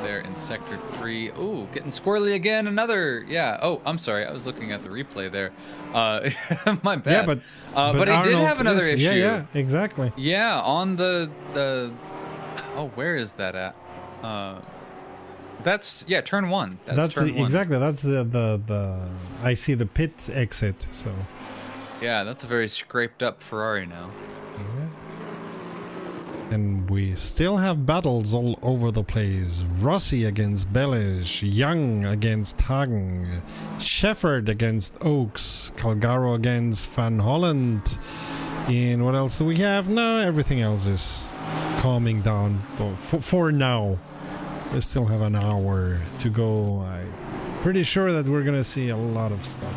There in Sector 3. Ooh, getting squirrely again. Another, yeah. Oh, I'm sorry. I was looking at the replay there. My bad. Yeah, but he Arnold did have another issue. Yeah, exactly. Yeah, on the. Oh, where is that at? That's turn 1. That's turn 1. Exactly. That's the. I see the pit exit. So. Yeah, that's a very scraped up Ferrari now. Yeah. And we still have battles all over the place. Rossi against Bellish, Young against Hagen, Shefford against Oaks, Calgaro against Van Holland. And what else do we have? No, everything else is calming down. But for now, we still have an hour to go. I'm pretty sure that we're gonna see a lot of stuff.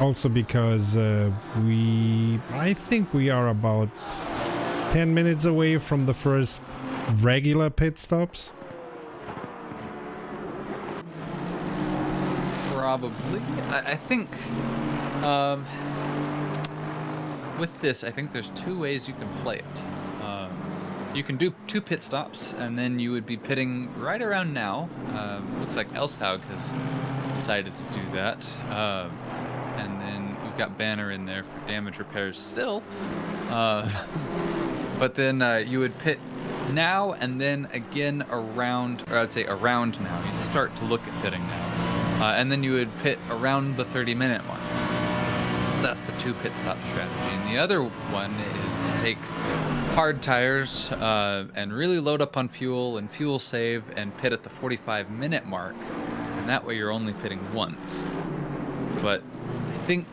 Also because I think we are about 10 minutes away from the first regular pit stops. Probably. I think with this, I think there's two ways you can play it. You can do 2 pit stops, and then you would be pitting right around now. Looks like Elshaug has decided to do that. And then we've got Banner in there for damage repairs still. But then you would pit now and then again around, or I'd say around now. You'd start to look at pitting now. And then you would pit around the 30-minute mark. That's the 2 pit stop strategy. And the other one is to take hard tires and really load up on fuel and fuel save and pit at the 45-minute mark. And that way you're only pitting once. But I think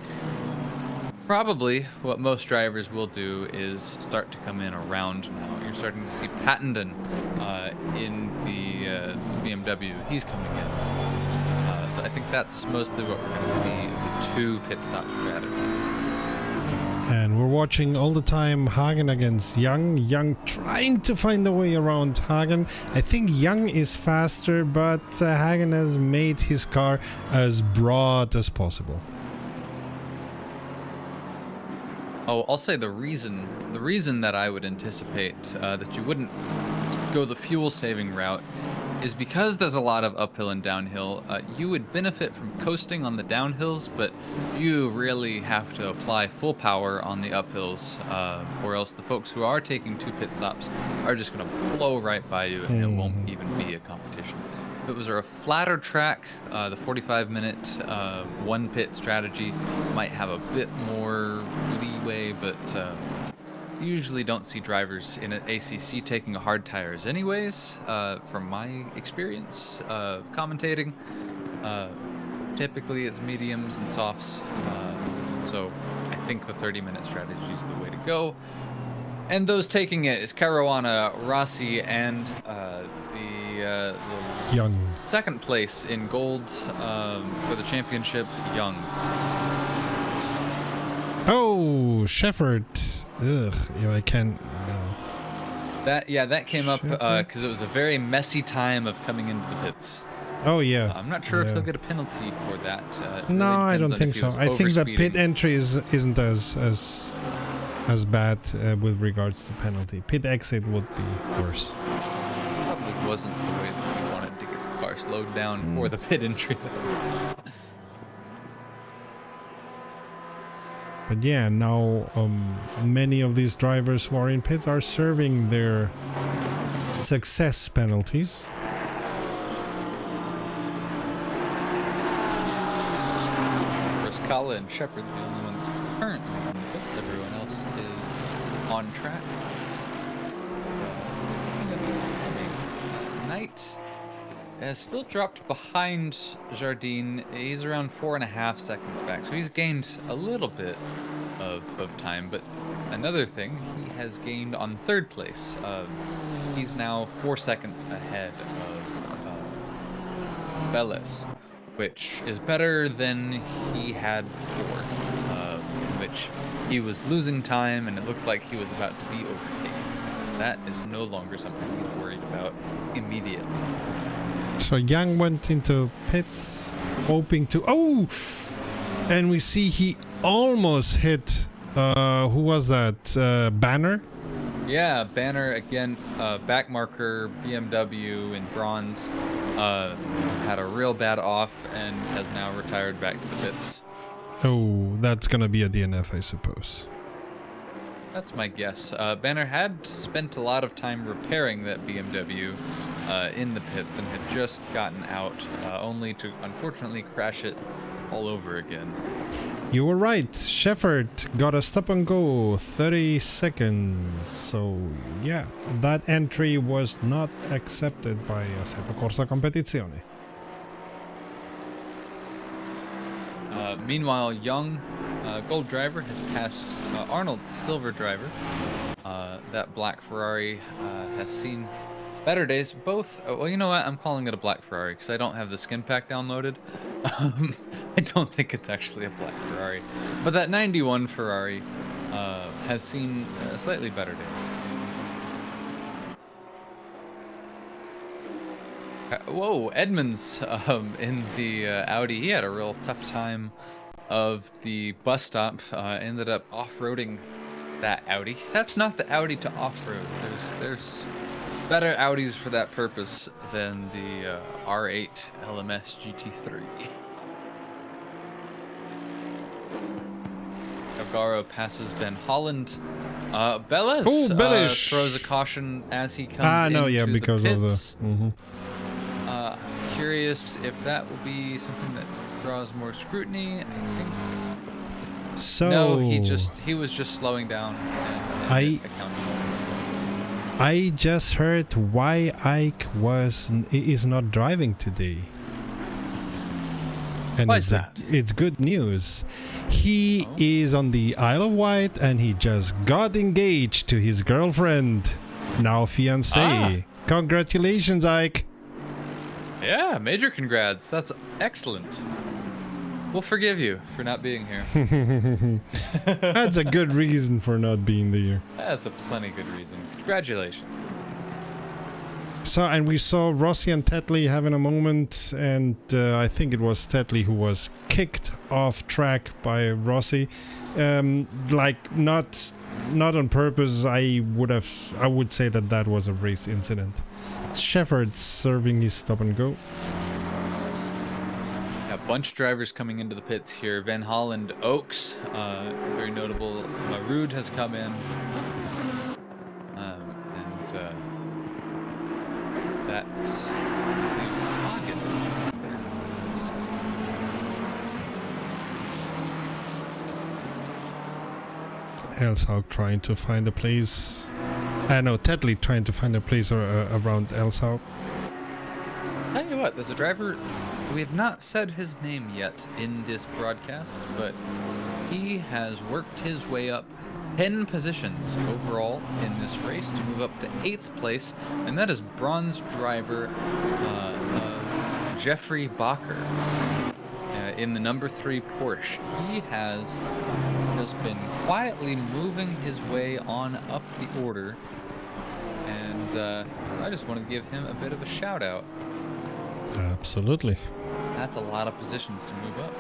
probably what most drivers will do is start to come in around now. You're starting to see Pattenden in the BMW. He's coming in. So I think that's mostly what we're going to see is a 2 pit stop strategy. And we're watching all the time Hagen against Young. Young trying to find a way around Hagen. I think Young is faster, but Hagen has made his car as broad as possible. Oh, I'll say the reason that I would anticipate that you wouldn't go the fuel saving route is because there's a lot of uphill and downhill. You would benefit from coasting on the downhills, but you really have to apply full power on the uphills, or else the folks who are taking 2 pit stops are just going to blow right by you, and it won't even be a competition. If it was a flatter track, the 45-minute 1 pit strategy might have a bit more leeway, but usually don't see drivers in an ACC taking hard tires anyways, from my experience commentating. Typically it's mediums and softs, so I think the 30-minute strategy is the way to go. And those taking it is Caruana, Rossi, and the Young. second place in gold for the championship, Young. Oh, Shepard. Ugh, I can't. No. That came up because it was a very messy time of coming into the pits. Oh yeah. I'm not sure if he'll get a penalty for that. No, I don't think so. I think the pit entry isn't as bad with regards to penalty. Pit exit would be worse. Probably wasn't the way that we wanted to get the car slowed down for the pit entry. But yeah, now many of these drivers who are in pits are serving their success penalties. Kala and Shepard, the only ones currently in the pits. Everyone else is on track. Knight has still dropped behind Jardine. He's around 4.5 seconds back, so he's gained a little bit of time. But another thing, he has gained on 3rd place. He's now 4 seconds ahead of Velez, which is better than he had before, which he was losing time and it looked like he was about to be overtaken. That is no longer something he's worried about immediately. So Yang went into pits, hoping to... Oh! And we see he almost hit... who was that? Banner? Yeah, Banner again, back marker, BMW in bronze, had a real bad off and has now retired back to the pits. Oh, that's gonna be a DNF, I suppose. That's my guess. Banner had spent a lot of time repairing that BMW in the pits and had just gotten out, only to unfortunately crash it all over again. You were right. Shepard got a stop and go, 30 seconds. So yeah, that entry was not accepted by Assetto Corsa Competizione. Meanwhile, Young, gold driver, has passed Arnold, silver driver. That black Ferrari has seen better days. Both. Well, you know what? I'm calling it a black Ferrari because I don't have the skin pack downloaded. I don't think it's actually a black Ferrari, but that 91 Ferrari has seen slightly better days. Whoa, Edmonds in the Audi, he had a real tough time of the bus stop, ended up off-roading that Audi. That's not the Audi to off-road. There's better Audis for that purpose than the R8 LMS GT3. Algaro passes Van Holland. Velez throws a caution as he comes into because the pits. of the... Curious if that will be something that draws more scrutiny. I think. So no, he was just slowing down. I just heard why Ike is not driving today. And why is that? It's good news. He is on the Isle of Wight and he just got engaged to his girlfriend, now fiancée. Congratulations, Ike. Yeah, major congrats. That's excellent. We'll forgive you for not being here. That's a good reason for not being there. That's a plenty good reason. Congratulations. So, and we saw Rossi and Tetley having a moment, and I think it was Tetley who was kicked off track by Rossi. Like not on purpose. I would say that was a race incident. Shepard serving his stop and go. A bunch of drivers coming into the pits here. Van Holland, Oaks, very notable. Rude has come in, that leaves Hagen. Elshaug trying to find a place. No, Tetley trying to find a place around Elshaug. Tell you what, there's a driver. We have not said his name yet in this broadcast, but he has worked his way up 10 positions overall in this race to move up to 8th place, and that is bronze driver Jeffrey Bacher in the number 3 Porsche. He has just been quietly moving his way on up the order, and so I just want to give him a bit of a shout out. Absolutely. That's a lot of positions to move up.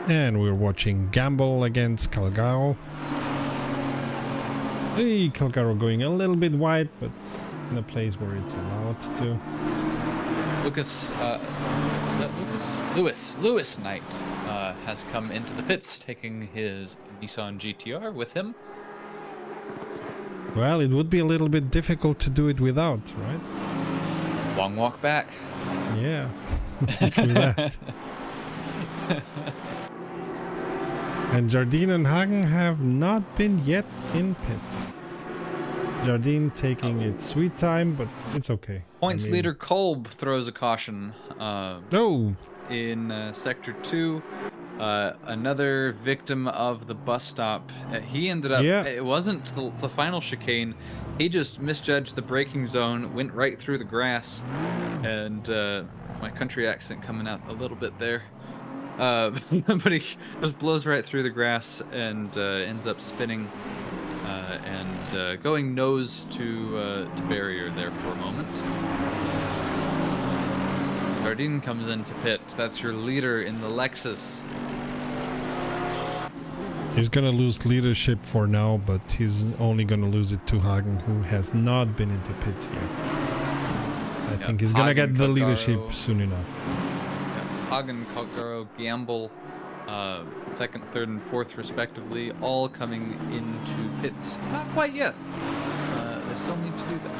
And we're watching Gamble against Calgaro. Hey, Calgaro going a little bit wide, but in a place where it's allowed to. Lewis Knight has come into the pits, taking his Nissan GTR with him. Well, it would be a little bit difficult to do it without, right? Long walk back. Yeah, true that. And Jardine and Hagen have not been yet in pits. Jardine taking its sweet time, but it's okay. Points leader Kolb throws a caution. In Sector 2. Another victim of the bus stop. He ended up, it wasn't the final chicane. He just misjudged the braking zone, went right through the grass, and my country accent coming out a little bit there. But he just blows right through the grass and ends up spinning and going nose to barrier there for a moment. Jardine comes into pit. That's your leader in the Lexus. He's gonna lose leadership for now, but he's only gonna lose it to Hagen, who has not been into pits yet. I think he's gonna get the leadership soon enough. Hagen, Calgaro, Gamble, 2nd, 3rd, and 4th respectively, all coming into pits. Not quite yet. They still need to do that.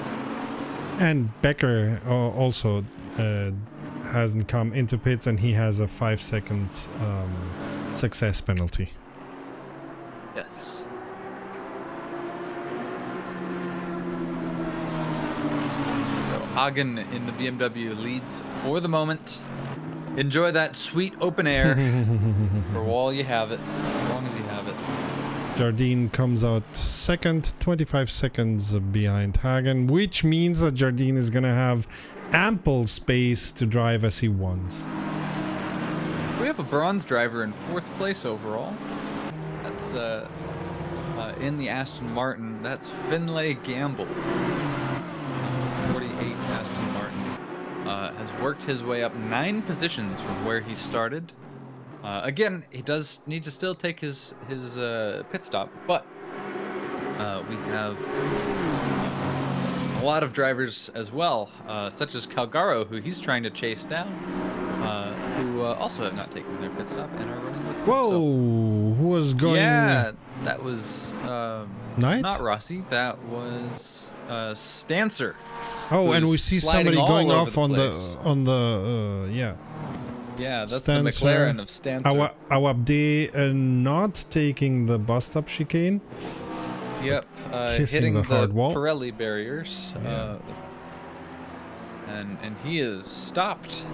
And Becker also hasn't come into pits, and he has a 5-second success penalty. Yes. So Hagen in the BMW leads for the moment. Enjoy that sweet open air for while you have it, as long as you have it. Jardine comes out 2nd, 25 seconds behind Hagen, which means that Jardine is gonna have ample space to drive as he wants. We have a bronze driver in 4th place overall. That's in the Aston Martin. That's Finlay Gamble. 48 Aston Martin. Has worked his way up 9 positions from where he started. Again, he does need to still take his pit stop, but we have a lot of drivers as well, such as Calgaro, who he's trying to chase down, who also have not taken their pit stop and are running with him. Whoa! So, who was going? yeah, that was Knight? not Rossi. That was Stancer. Oh, and we see somebody going off on place. the yeah. Yeah, that's Stancer, the McLaren of Stancer. Awabde not taking the bus stop chicane. Yep, Kissing hitting the hard wall. Pirelli barriers, Yeah. and he is stopped.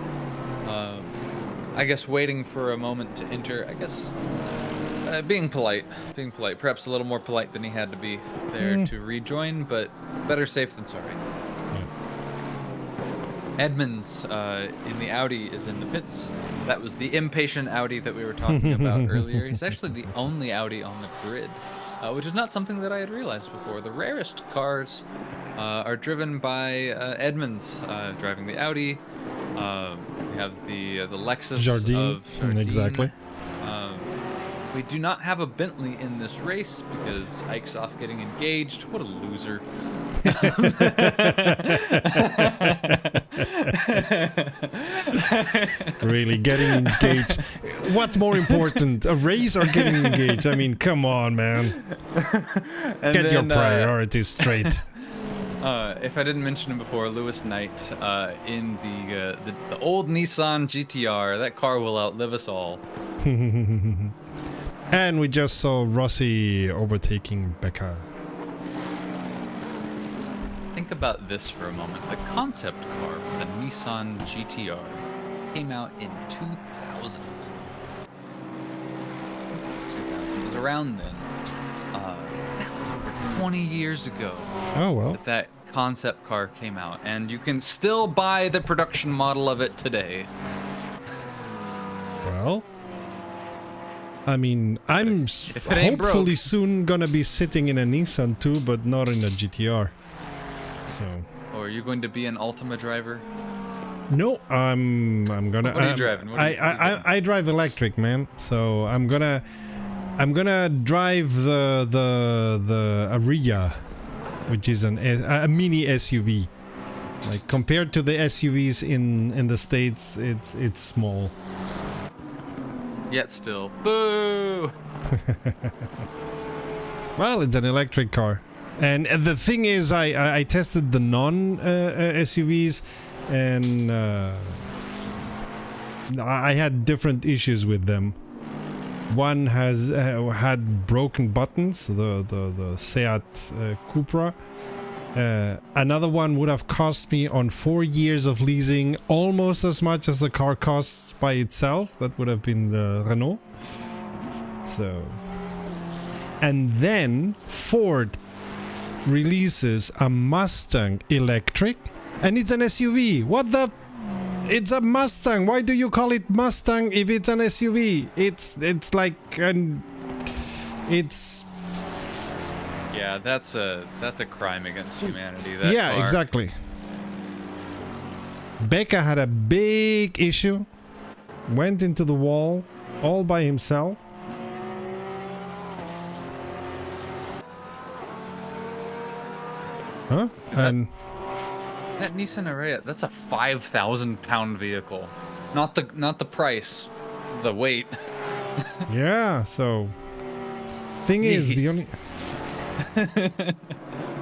I guess waiting for a moment to enter. I guess being polite, perhaps a little more polite than he had to be there to rejoin, but better safe than sorry. Edmonds in the Audi is in the pits. That was the impatient Audi that we were talking about earlier. He's actually the only Audi on the grid, which is not something that I had realized before. The rarest cars are driven by Edmonds driving the Audi. We have the Lexus Jardine. of Jardine. Exactly. We do not have a Bentley in this race because Ike's off getting engaged. What a loser. Really, getting engaged. What's more important, a race or getting engaged? I mean, come on, man. Get your priorities straight. If I didn't mention him before, Lewis Knight in the old Nissan GTR. That car will outlive us all. And we just saw Rossi overtaking Becca. Think about this for a moment. The concept car for the Nissan GTR came out in 2000. It was 2000. It was around then. That was over 20 years ago. Oh well. That concept car came out, and you can still buy the production model of it today. Well, I mean, I'm hopefully soon gonna be sitting in a Nissan too, but not in a GTR. So. Or are you going to be an Altima driver? No, I'm gonna. What are you driving? I drive electric, man. So I'm gonna drive the Aria, which is a mini SUV. Like compared to the SUVs in the States, it's small. Yet still, boo. Well, it's an electric car, and the thing is, I tested the non-SUVs, and I had different issues with them. One has had broken buttons, the Seat Cupra. Another one would have cost me on 4 years of leasing almost as much as the car costs by itself. That would have been the Renault. So, and then Ford releases a Mustang electric, and it's an SUV. What the? It's a Mustang. Why do you call it Mustang if it's an SUV? It's like it's. Yeah, that's a crime against humanity. That car. Exactly. Becca had a big issue. Went into the wall all by himself. Huh? And that Nissan Ariya, that's a 5,000-pound vehicle. Not the price, the weight. yeah, so thing is the only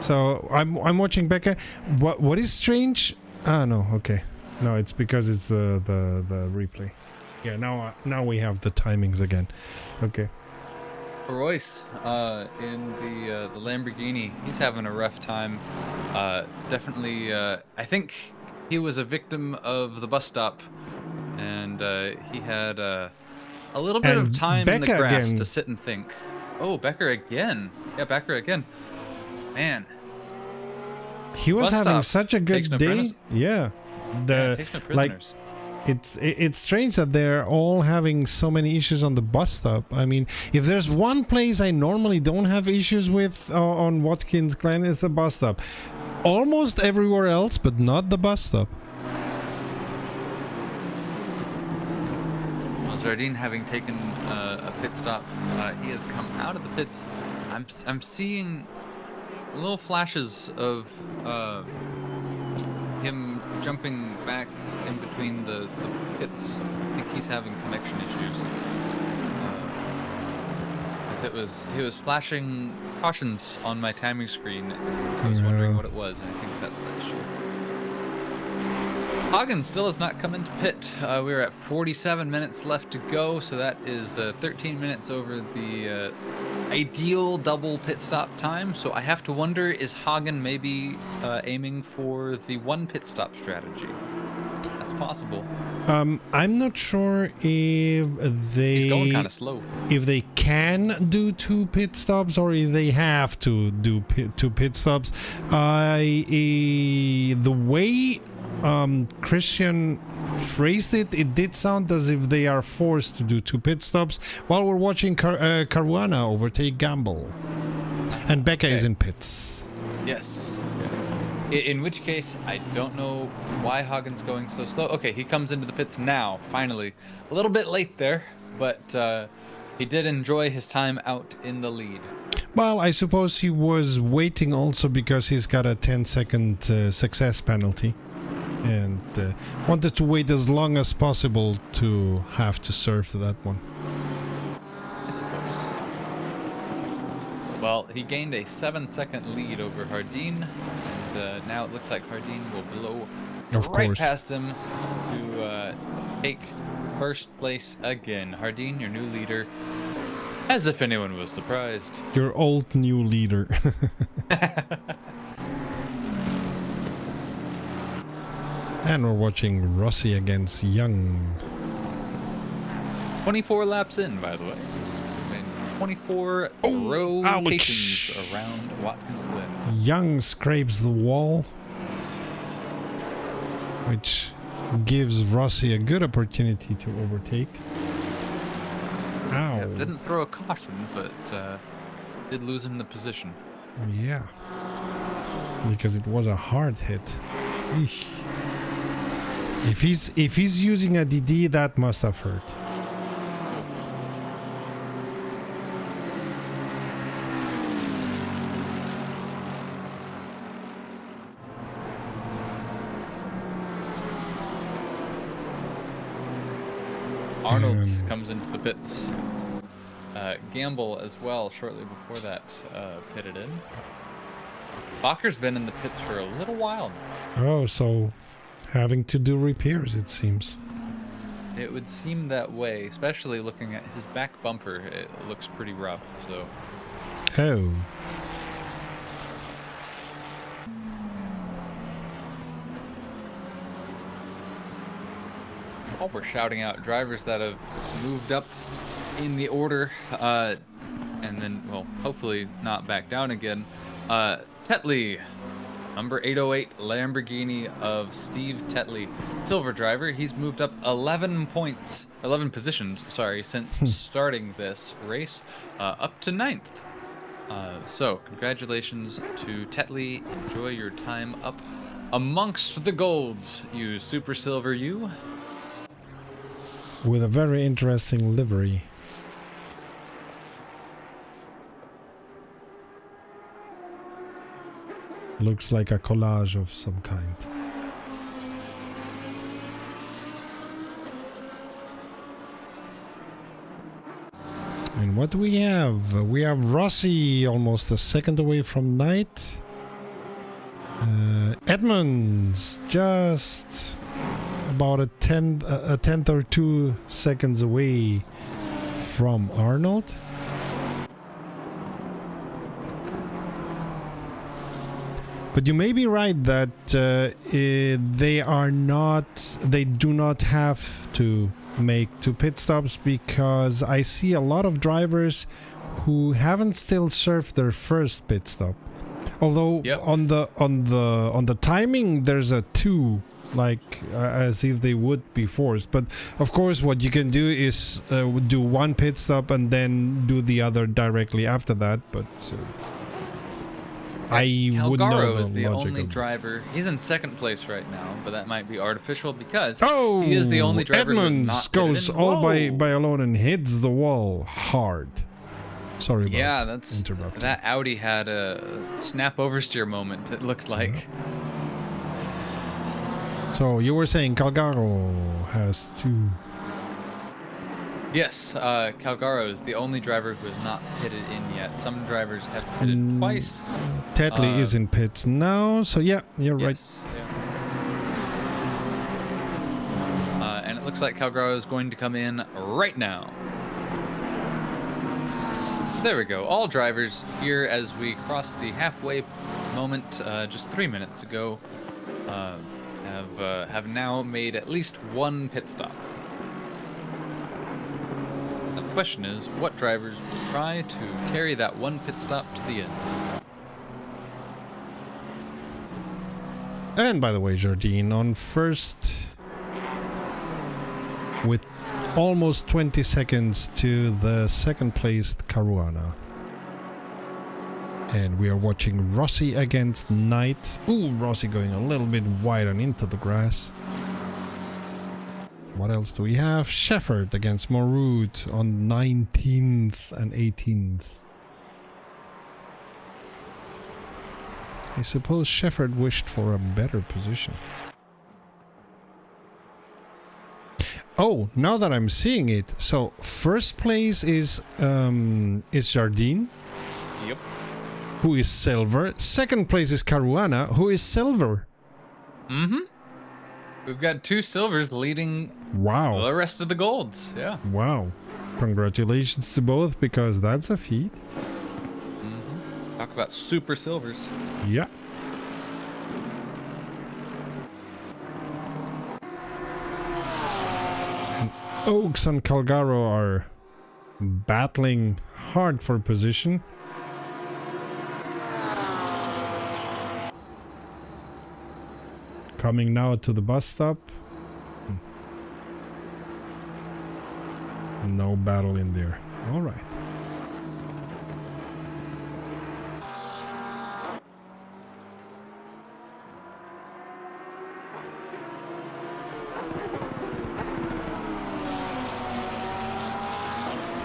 So I'm watching Becca. What is strange? Ah no, okay. No, it's because it's the replay. Yeah, now we have the timings again. Okay. Royce in the Lamborghini, he's having a rough time. Definitely, I think he was a victim of the bus stop, and he had a little bit of time in the grass to sit and think. Oh, Becker again. Yeah, Becker again. Man. He was having such a good day. Yeah. Takes no prisoners. It's strange that they're all having so many issues on the bus stop. I mean, if there's one place I normally don't have issues with on Watkins Glen, is the bus stop. Almost everywhere else, but not the bus stop. Well, Jardine having taken a pit stop, he has come out of the pits. I'm seeing little flashes of him jumping back in between the pits. I think he's having connection issues. He was flashing cautions on my timing screen. I was wondering what it was, and I think that's the issue. Hagen still has not come into pit. We're at 47 minutes left to go, so that is 13 minutes over the ideal double pit stop time. So I have to wonder, is Hagen maybe aiming for the one pit stop strategy? That's possible. I'm not sure if He's going kind of slow. If they can do 2 pit stops or if they have to do 2 pit stops. The way Christian phrased it, it did sound as if they are forced to do 2 pit stops while we're watching Caruana overtake Gamble. And Becca is in pits. Yes. In which case, I don't know why Hagen's going so slow. Okay, he comes into the pits now, finally. A little bit late there, but he did enjoy his time out in the lead. Well, I suppose he was waiting also because he's got a 10-second success penalty. And wanted to wait as long as possible to have to serve that one. I suppose. Well, he gained a 7-second lead over Hardin, and now it looks like Hardin will blow past him to take first place again. Hardin, your new leader, as if anyone was surprised. Your old new leader. And we're watching Rossi against Young. 24 laps in, by the way. 24 rotations around Watkins Glen. Young scrapes the wall, which gives Rossi a good opportunity to overtake. Ow. Yeah, didn't throw a caution, but did lose him the position. Yeah. Because it was a hard hit. Eesh. If he's using a DD, that must have hurt. Arnold comes into the pits. Gamble as well shortly before that pitted in. Bakker's been in the pits for a little while now. Oh, so having to do repairs, it seems. It would seem that way, especially looking at his back bumper. It looks pretty rough, so... Oh. Oh, we're shouting out drivers that have moved up in the order, and then, well, hopefully not back down again. Tetley, number 808 Lamborghini of Steve Tetley, silver driver. He's moved up 11 positions, sorry, since starting this race, up to 9th. So congratulations to Tetley. Enjoy your time up amongst the golds, you super silver you. With a very interesting livery. Looks like a collage of some kind. And what do we have? We have Rossi almost a second away from Knight. Edmonds just about a tenth or 2 seconds away from Arnold. But you may be right that they do not have to make 2 pit stops, because I see a lot of drivers who haven't still served their first pit stop. Although on the timing there's a 2, like as if they would be forced. But of course what you can do is do 1 pit stop and then do the other directly after that, but I would know Calgaro the is the logic only of driver. He's in 2nd place right now, but that might be artificial because he is the only driver Edmonds goes all by alone and hits the wall hard. Sorry about interrupting. That Audi had a snap oversteer moment, it looked like. So you were saying Calgaro has 2. Yes, Calgaro is the only driver who has not pitted in yet. Some drivers have pitted twice. Tetley is in pits now, so yeah, you're right. Yeah. And it looks like Calgaro is going to come in right now. There we go. All drivers here as we cross the halfway moment just 3 minutes ago have now made at least 1 pit stop. Now the question is, what drivers will try to carry that 1 pit stop to the end? And by the way, Jardine on first with almost 20 seconds to the second placed Caruana. And we are watching Rossi against Knight. Ooh, Rossi going a little bit wide and into the grass. What else do we have? Shefford against Morud on 19th and 18th. I suppose Shefford wished for a better position. Oh, now that I'm seeing it, so first place is Jardine. Yep. Who is silver. Second place is Caruana, who is silver. Mm-hmm. We've got 2 silvers leading Wow. the rest of the golds. Yeah. Wow. Congratulations to both, because that's a feat. Mm-hmm. Talk about super silvers. Yeah. And Oaks and Calgaro are battling hard for position. Coming now to the bus stop. No battle in there. All right.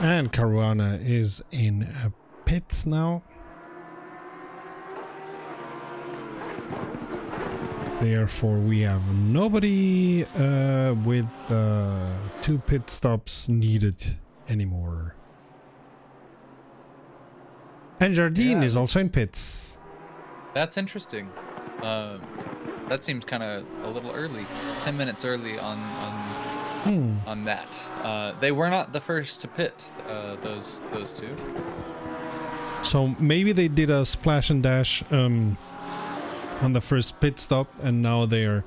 And Caruana is in pits now. Therefore, we have nobody with 2 pit stops needed anymore. And Jardine is also in pits. That's interesting. That seems kind of a little early. 10 minutes early on that. They were not the first to pit. Those 2. So maybe they did a splash and dash on the first pit stop, and now they are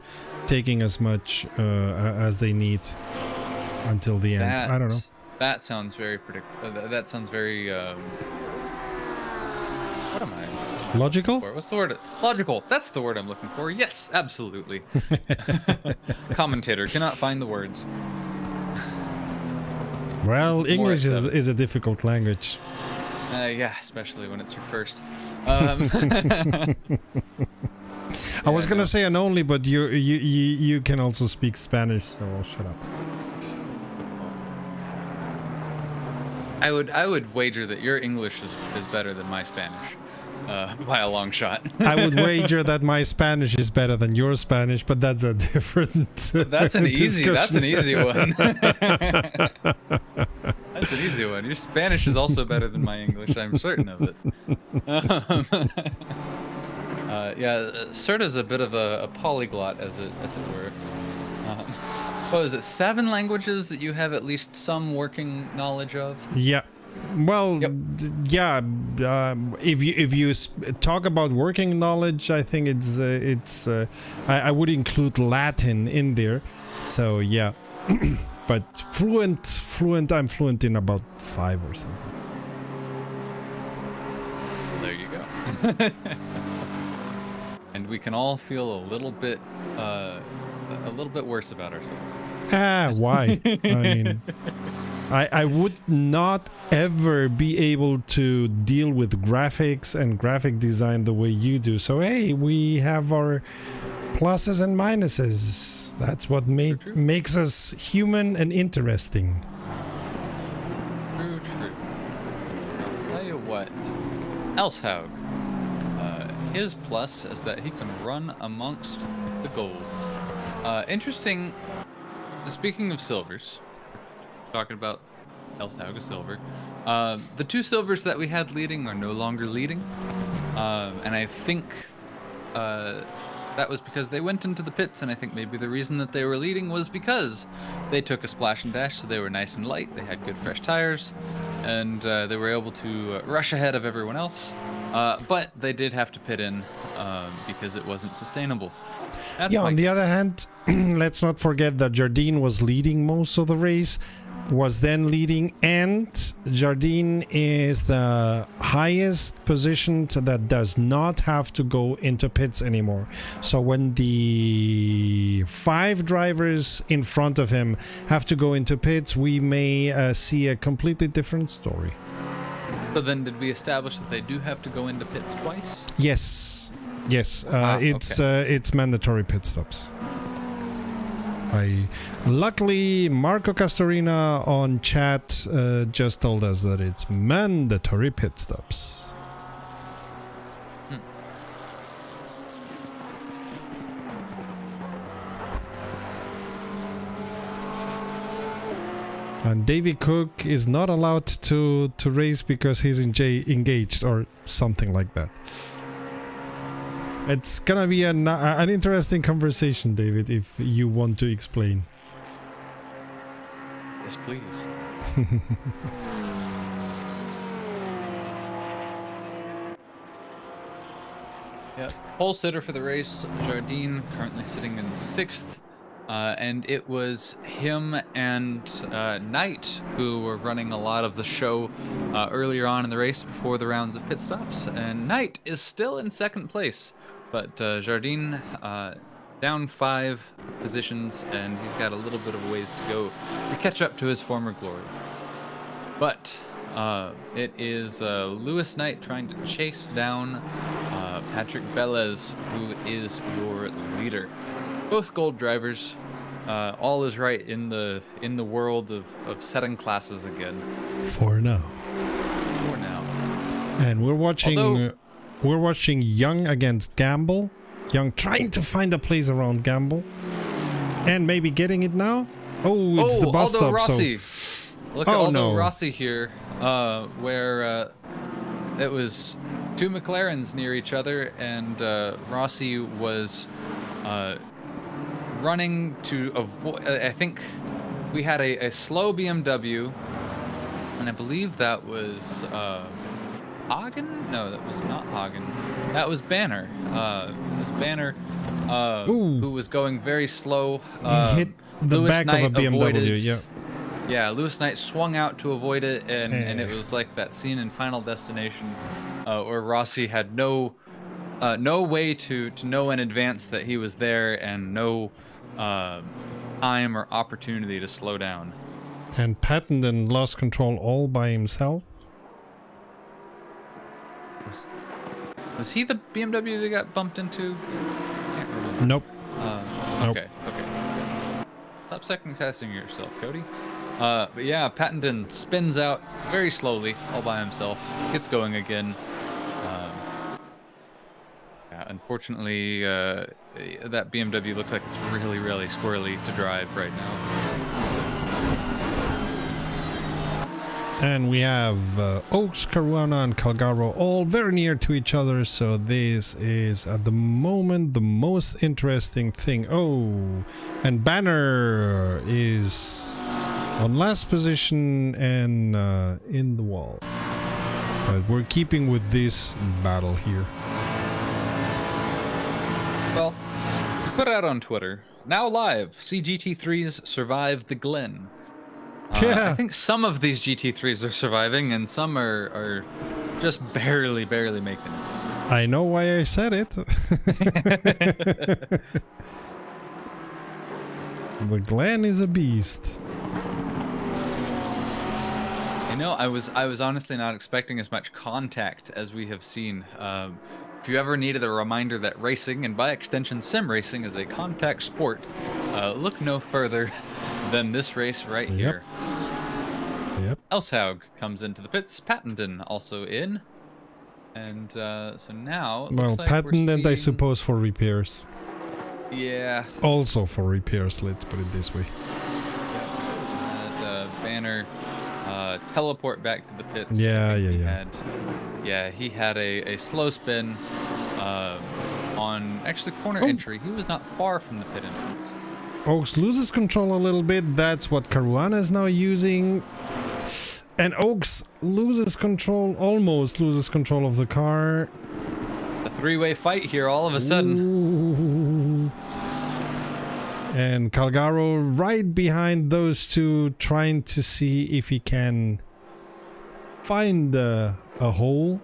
taking as much as they need until the end. I don't know. That sounds very predictable. That sounds very what am I? Logical? What's the word? Logical. That's the word I'm looking for. Yes, absolutely. Commentator cannot find the words. Well, English is a difficult language. Yeah, especially when it's your first. I was gonna say an only, but you can also speak Spanish, so I'll shut up. I would wager that your English is better than my Spanish, by a long shot. I would wager that my Spanish is better than your Spanish, but that's a different. That's an easy. discussion. That's an easy one. That's an easy one. Your Spanish is also better than my English. I'm certain of it. Yeah, Serta's a bit of a polyglot, as it were. What is it? 7 languages that you have at least some working knowledge of? Yeah. Well, Yep. yeah. If you talk about working knowledge, I think I would include Latin in there. So yeah, but fluent. I'm fluent in about 5 or something. There you go. And we can all feel a little bit worse about ourselves. Why? I mean, I would not ever be able to deal with graphics and graphic design the way you do. So hey, we have our pluses and minuses. That's what makes us human and interesting. True. I'll tell you what, Elshaug, his plus is that he can run amongst the golds. Interesting. Speaking of silvers, talking about Elshaug is silver. The 2 silvers that we had leading are no longer leading, and I think that was because they went into the pits, and I think maybe the reason that they were leading was because they took a splash and dash, so they were nice and light, they had good fresh tires, and they were able to rush ahead of everyone else. But they did have to pit in because it wasn't sustainable. That's on the other hand, let's not forget that Jardine was leading most of the race, was then leading, and Jardine is the highest position that does not have to go into pits anymore. So when the 5 drivers in front of him have to go into pits, we may see a completely different story. So then did we establish that they do have to go into pits twice? Yes. Yes. Okay. It's mandatory pit stops. Luckily, Marco Castorina on chat just told us that it's mandatory pit stops. And Davy Cook is not allowed to race because he's engaged or something like that. It's gonna be an interesting conversation, David, if you want to explain. Yes, please. Yeah, pole sitter for the race, Jardine, currently sitting in 6th. And it was him and Knight who were running a lot of the show earlier on in the race before the rounds of pit stops. And Knight is still in 2nd place. But Jardine down 5 positions, and he's got a little bit of a ways to go to catch up to his former glory. But it is Lewis Knight trying to chase down Patrick Belez, who is your leader. Both gold drivers. All is right in the world of setting classes again. For now. For now. And we're watching. We're watching Young against Gamble. Young trying to find a place around Gamble. And maybe getting it now? Oh, it's the bus Aldo stop. Rossi. So... Look at Aldo Rossi here, where it was 2 McLarens near each other, and Rossi was running to avoid... I think we had a slow BMW, and I believe that was... Hagen? No, that was not Hagen. That was Banner. It was Banner, who was going very slow. He hit the Lewis back Knight of a BMW, avoided, yeah. Yeah, Lewis Knight swung out to avoid it, and it was like that scene in Final Destination where Rossi had no way to know in advance that he was there, and no time or opportunity to slow down. And Pattenden lost control all by himself. Was he the BMW that got bumped into? Can't remember. Nope. Nope. Okay. Stop second guessing yourself, Cody. But yeah, Pattenden spins out very slowly, all by himself. Gets going again. Yeah, unfortunately, that BMW looks like it's really, really squirrely to drive right now. And we have Oaks, Caruana, and Calgaro all very near to each other, so this is at the moment the most interesting thing. Oh, and Banner is on last position and in the wall. But we're keeping with this battle here. Well, put it out on Twitter. Now live, see GT3s survive the Glen. Yeah. I think some of these GT3s are surviving, and some are just barely making it. I know why I said it. The Glen is a beast. You know, I was honestly not expecting as much contact as we have seen. If you ever needed a reminder that racing, and by extension sim racing, is a contact sport, look no further than this race right here. Yep. Elshaug comes into the pits. Pattenden also in. And so now... Well, like Pattenden, seeing... I suppose, for repairs. Yeah. Also for repairs, let's put it this way. And Banner teleport back to the pits. Yeah. He had a slow spin on actually corner entry. He was not far from the pit entrance. Oaks loses control a little bit. That's what Caruana is now using. And Oaks almost loses control of the car. A 3-way fight here all of a sudden. Ooh. And Calgaro right behind those two, trying to see if he can find a hole.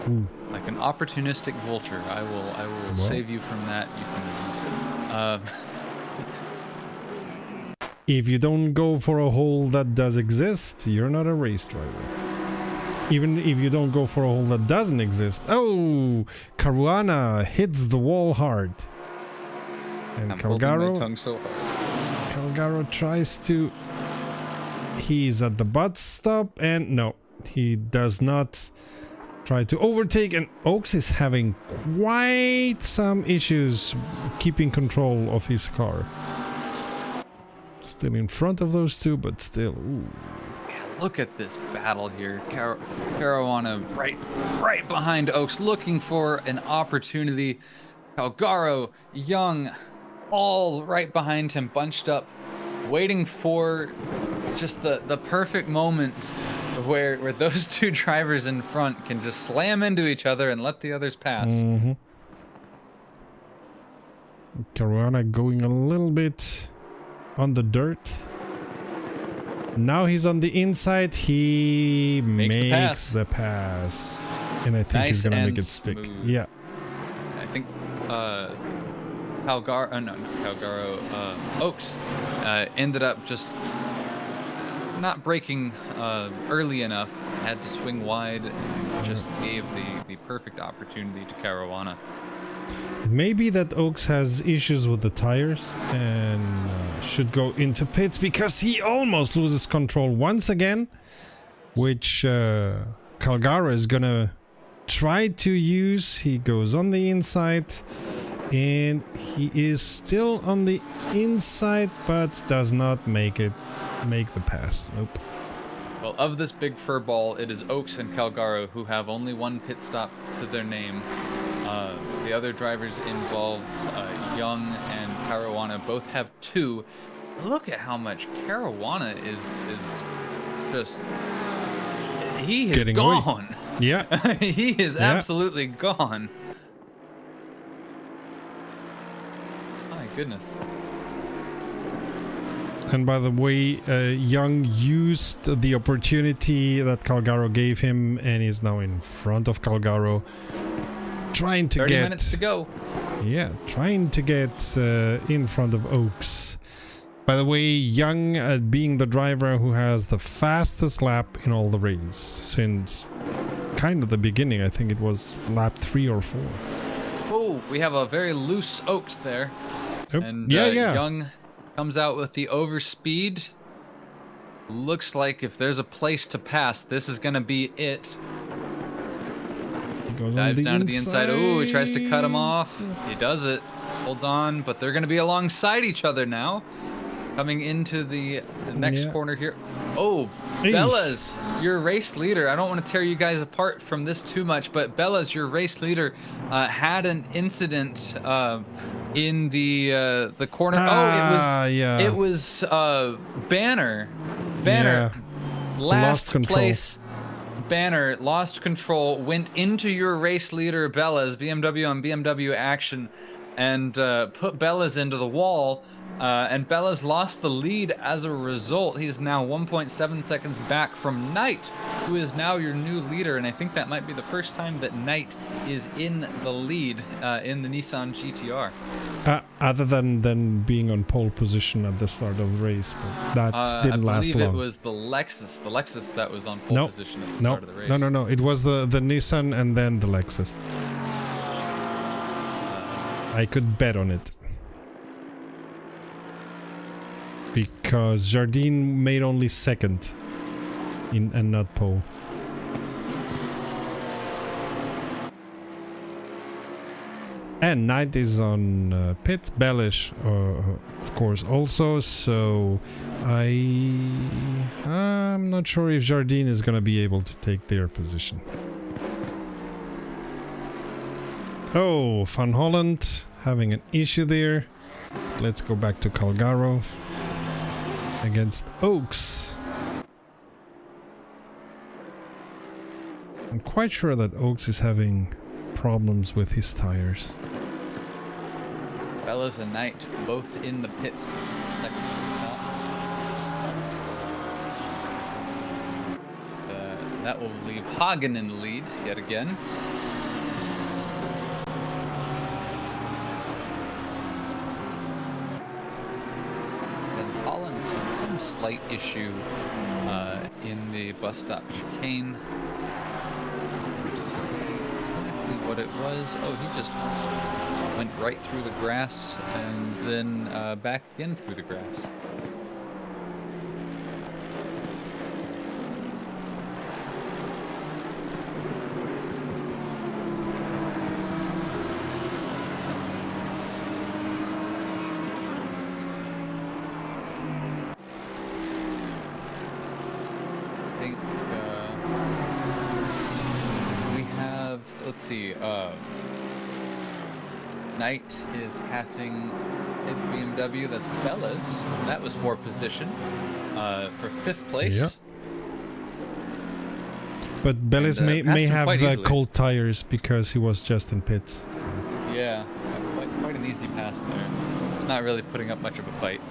Ooh. Like an opportunistic vulture. I will save you from that euphemism. If you don't go for a hole that does exist, you're not a race driver. Even if you don't go for a hole that doesn't exist. Oh, Caruana hits the wall hard. And I'm holding Calgaro, my tongue so hard. Calgaro tries to... He's at the bus stop, and no, he does not try to overtake, and Oaks is having quite some issues keeping control of his car. Still in front of those two, but still. Ooh. Yeah, look at this battle here. Caruana right behind Oaks, looking for an opportunity. Calgaro, Young, all right behind him, bunched up, waiting for just the perfect moment where those two drivers in front can just slam into each other and let the others pass. Mm-hmm. Caruana going a little bit on the dirt. Now he's on the inside. He makes the pass. And I think he's gonna make it stick. Yeah. I think Oaks ended up just not braking early enough, had to swing wide, and just gave the perfect opportunity to Caruana. It may be that Oaks has issues with the tires and should go into pits because he almost loses control once again, which Calgaro is gonna try to use. He goes on the inside and he is still on the inside but does not make the pass. Nope. Well, of this big fur ball, it is Oaks and Calgaro who have only one pit stop to their name. The other drivers involved, Young and Caruana, both have 2. Look at how much Caruana is just... He is getting gone. Away. Yeah. He is absolutely gone. My goodness. And by the way, Young used the opportunity that Calgaro gave him and is now in front of Calgaro, trying to 30 minutes to go. Yeah, trying to get in front of Oaks. By the way, Young being the driver who has the fastest lap in all the race since kind of the beginning. I think it was lap 3 or 4. Oh, we have a very loose Oaks there. Oh, And yeah. Young comes out with the overspeed. Looks like if there's a place to pass, this is going to be it. He goes Dives on down to the inside. Ooh, he tries to cut him off. Yes. He does it. Holds on, but they're going to be alongside each other now. Coming into the next corner here. Oh, Eesh. Bella's your race leader. I don't want to tear you guys apart from this too much, but Bella's your race leader had an incident in the corner. It was Banner. Last place. Banner lost control, went into your race leader Bella's BMW on BMW action, and put Bella's into the wall. And Bella's lost the lead as a result. He's now 1.7 seconds back from Knight, who is now your new leader. And I think that might be the first time that Knight is in the lead in the Nissan GTR. Other than being on pole position at the start of the race, but that didn't last long. I believe it was the Lexus that was on pole position at the start of the race. No. It was the Nissan and then the Lexus. I could bet on it. Because Jardine made only second and not pole. And Knight is on pit. Bellish, of course, also. So I'm not sure if Jardine is gonna be able to take their position. Oh, Van Holland having an issue there. Let's go back to Calgaro against Oaks. I'm quite sure that Oaks is having problems with his tires. Bellas and Knight both in the pits. Second pit stop. That will leave Hagen in the lead yet again. And Holland had some slight issue in the bus stop chicane. Just see exactly what it was. Oh, he just went right through the grass and then back again through the grass. Let's see, Knight is passing a BMW, that's Bellas. That was for position, for 5th place. Yeah. But Bellas may have cold tires because he was just in pits. Yeah, quite an easy pass there. It's not really putting up much of a fight.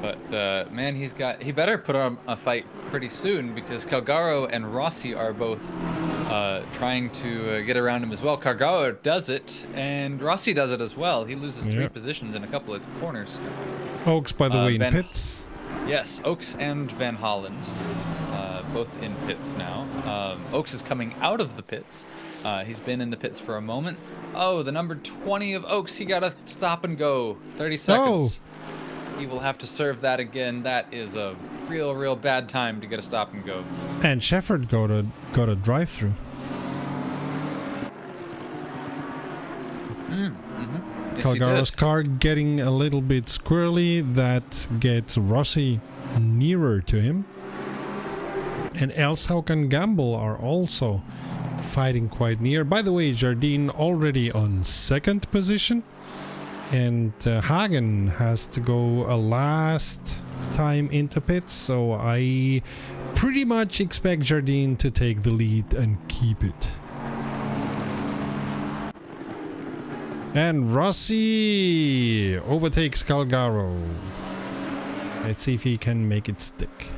But man, he better put on a fight pretty soon because Calgaro and Rossi are both trying to get around him as well. Calgaro does it, and Rossi does it as well. He loses 3 positions in a couple of corners. Oaks, by the way, in pits. Yes, Oaks and Van Holland, both in pits now. Oaks is coming out of the pits. He's been in the pits for a moment. Oh, the number 20 of Oaks, he got a stop and go. 30 seconds. Oh. He will have to serve that again. That is a real bad time to get a stop and go. And Shepard got a drive-through. Yes, Calgaro's car getting a little bit squirrely. That gets Rossi nearer to him. And Elshaug and Gamble are also fighting quite near. By the way, Jardine already on 2nd position. And Hagen has to go a last time into pits, so I pretty much expect Jardine to take the lead and keep it. And Rossi overtakes Calgaro. Let's see if he can make it stick.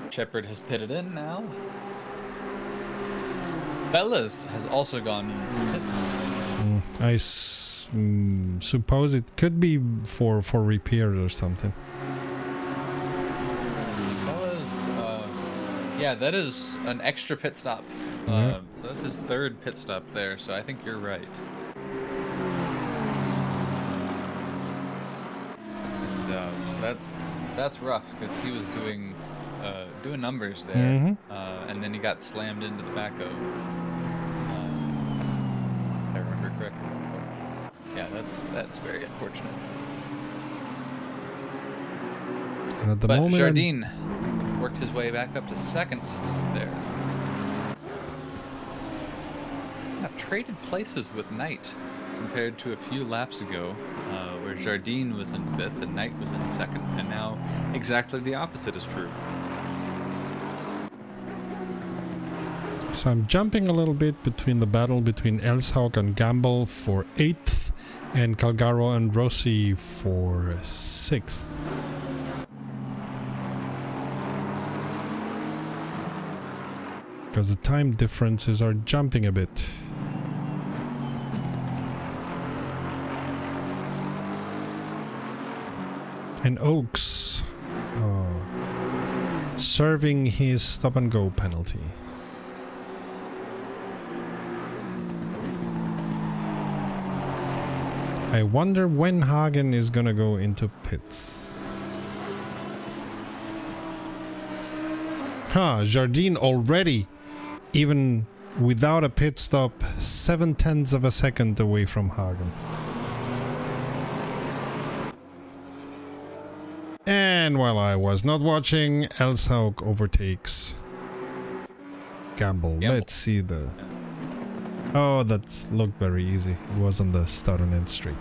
Shepard has pitted in now. Bellas has also gone in pits. I suppose it could be for repairs or something. Yeah, that is an extra pit stop. So that's his 3rd pit stop there. So I think you're right. And that's rough because he was doing numbers there, and then he got slammed into the back of. If I remember correctly. Yeah, that's very unfortunate. And at the but moment, Jardine worked his way back up to 2nd there. I've traded places with Knight compared to a few laps ago, where Jardine was in 5th and Knight was in 2nd, and now exactly the opposite is true. So I'm jumping a little bit between the battle between Elshaug and Gamble for 8th and Calgaro and Rossi for 6th. Because the time differences are jumping a bit. And Oaks serving his stop and go penalty. I wonder when Hagen is gonna go into pits. Jardine already, even without a pit stop, 0.7 of a second away from Hagen. And while I was not watching, Elshaug overtakes Gamble. Let's see the... Oh, that looked very easy. It was on the start and end straight.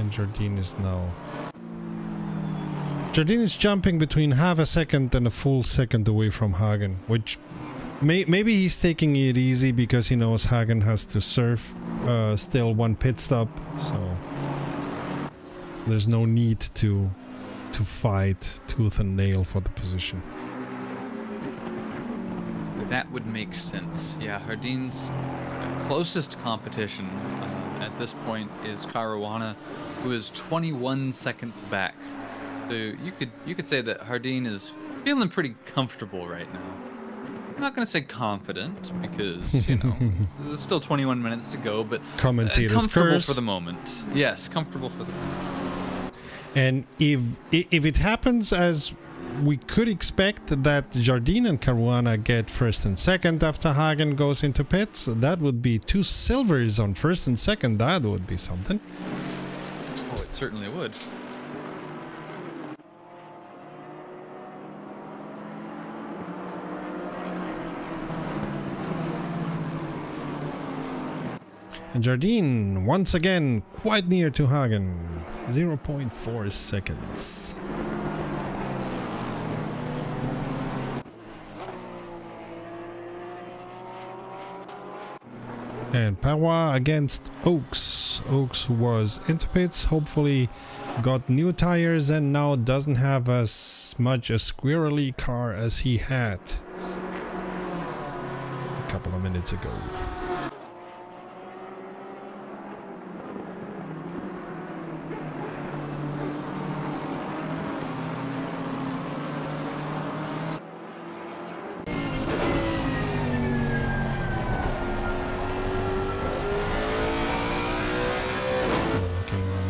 And Jardine is now... Jardine is jumping between half a second and a full second away from Hagen, which maybe he's taking it easy because he knows Hagen has to serve still one pit stop, so there's no need to fight tooth and nail for the position. That would make sense. Yeah, Hardine's closest competition at this point is Caruana, who is 21 seconds back. So you could say that Hardine is feeling pretty comfortable right now. I'm not going to say confident because, you know, there's still 21 minutes to go, but commentator's comfortable curse. For the moment. Yes, comfortable for the moment. And if it happens as we could expect, that Jardine and Caruana get first and second after Hagen goes into pits, that would be 2 silvers on first and second. That would be something. Oh, it certainly would. And Jardine, once again, quite near to Hagen. 0.4 seconds. And Parwa against Oaks. Oaks was into pits, hopefully got new tires and now doesn't have as much a squirrely car as he had a couple of minutes ago.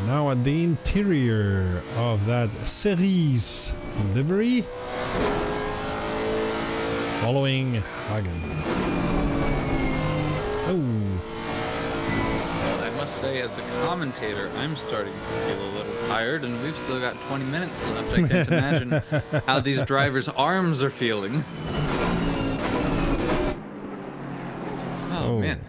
Now at the interior of that Cerise livery, following Hagen. Oh. Well, I must say, as a commentator, I'm starting to feel a little tired, and we've still got 20 minutes left. I can't imagine how these drivers' arms are feeling. Oh, man.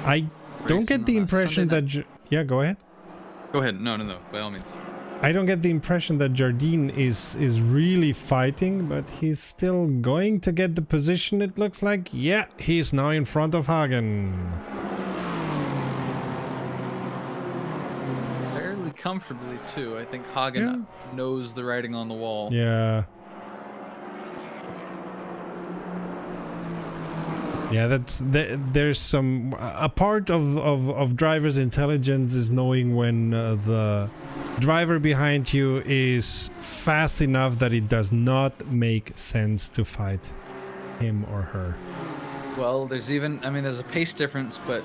I don't get the impression that... Yeah, go ahead. Go ahead. No. By all means. I don't get the impression that Jardine is really fighting, but he's still going to get the position, it looks like. Yeah, he's now in front of Hagen. Fairly comfortably, too. I think Hagen knows the writing on the wall. Yeah. Yeah, there's some... A part of driver's intelligence is knowing when the driver behind you is fast enough that it does not make sense to fight him or her. Well, there's a pace difference, but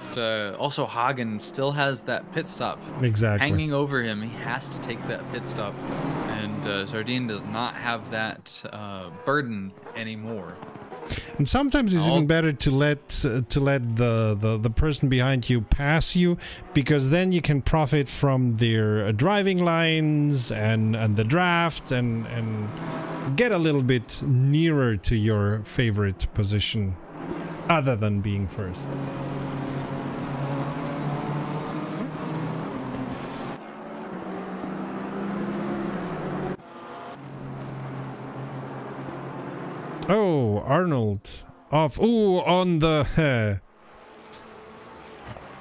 also Hagen still has that pit stop. Exactly. Hanging over him. He has to take that pit stop. And Jardine does not have that burden anymore. And sometimes it's even better to let the person behind you pass you, because then you can profit from their driving lines and the draft and get a little bit nearer to your favorite position, other than being first. Oh, Arnold off. Ooh, on the...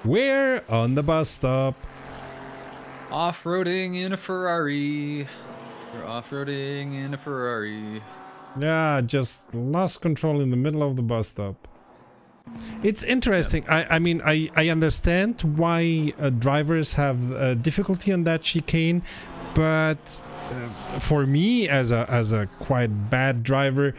Where? On the bus stop. Off-roading in a Ferrari. We're off-roading in a Ferrari. Yeah, just lost control in the middle of the bus stop. It's interesting. Yep. I mean, I understand why drivers have difficulty on that chicane, but for me, as a quite bad driver,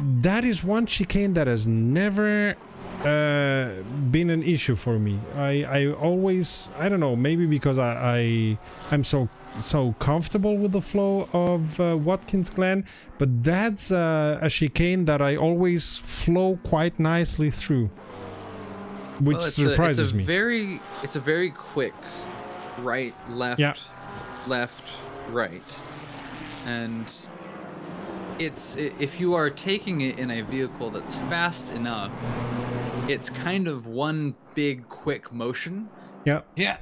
that is one chicane that has never been an issue for me. I always, I don't know, maybe because I'm so comfortable with the flow of Watkins Glen, but that's a chicane that I always flow quite nicely through, which surprises me. It's a very quick right, left, left, right, and if you are taking it in a vehicle that's fast enough, it's kind of one big quick motion. Yeah. Yeah,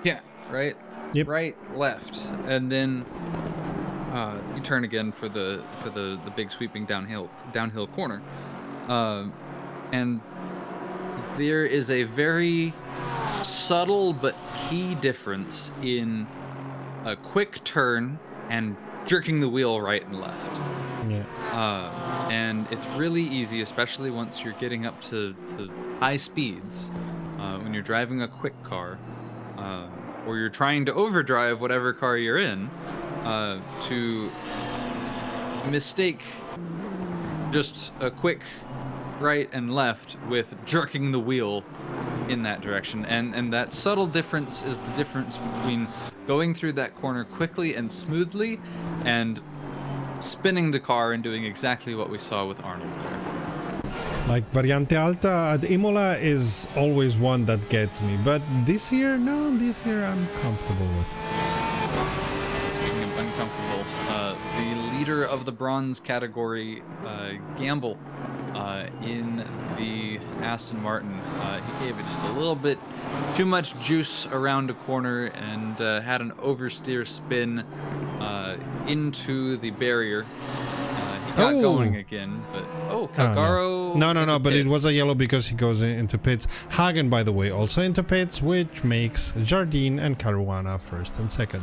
yeah, right, Yep. right, left, and then you turn again for the big sweeping downhill corner, and there is a very subtle but key difference in a quick turn and jerking the wheel right and left. Yeah. And it's really easy, especially once you're getting up to high speeds, when you're driving a quick car, or you're trying to overdrive whatever car you're in, to mistake just a quick right and left with jerking the wheel in that direction. And that subtle difference is the difference between going through that corner quickly and smoothly and spinning the car and doing exactly what we saw with Arnold there. Like Variante Alta at Imola is always one that gets me, but this year, no, this year I'm comfortable with. Speaking of uncomfortable, the leader of the bronze category, Gamble, in the Aston Martin, he gave it just a little bit too much juice around a corner and had an oversteer spin into the barrier. He got going again, but Calgaro. No, but it was a yellow because he goes into pits. Hagen, by the way, also into pits, which makes Jardine and Caruana first and second.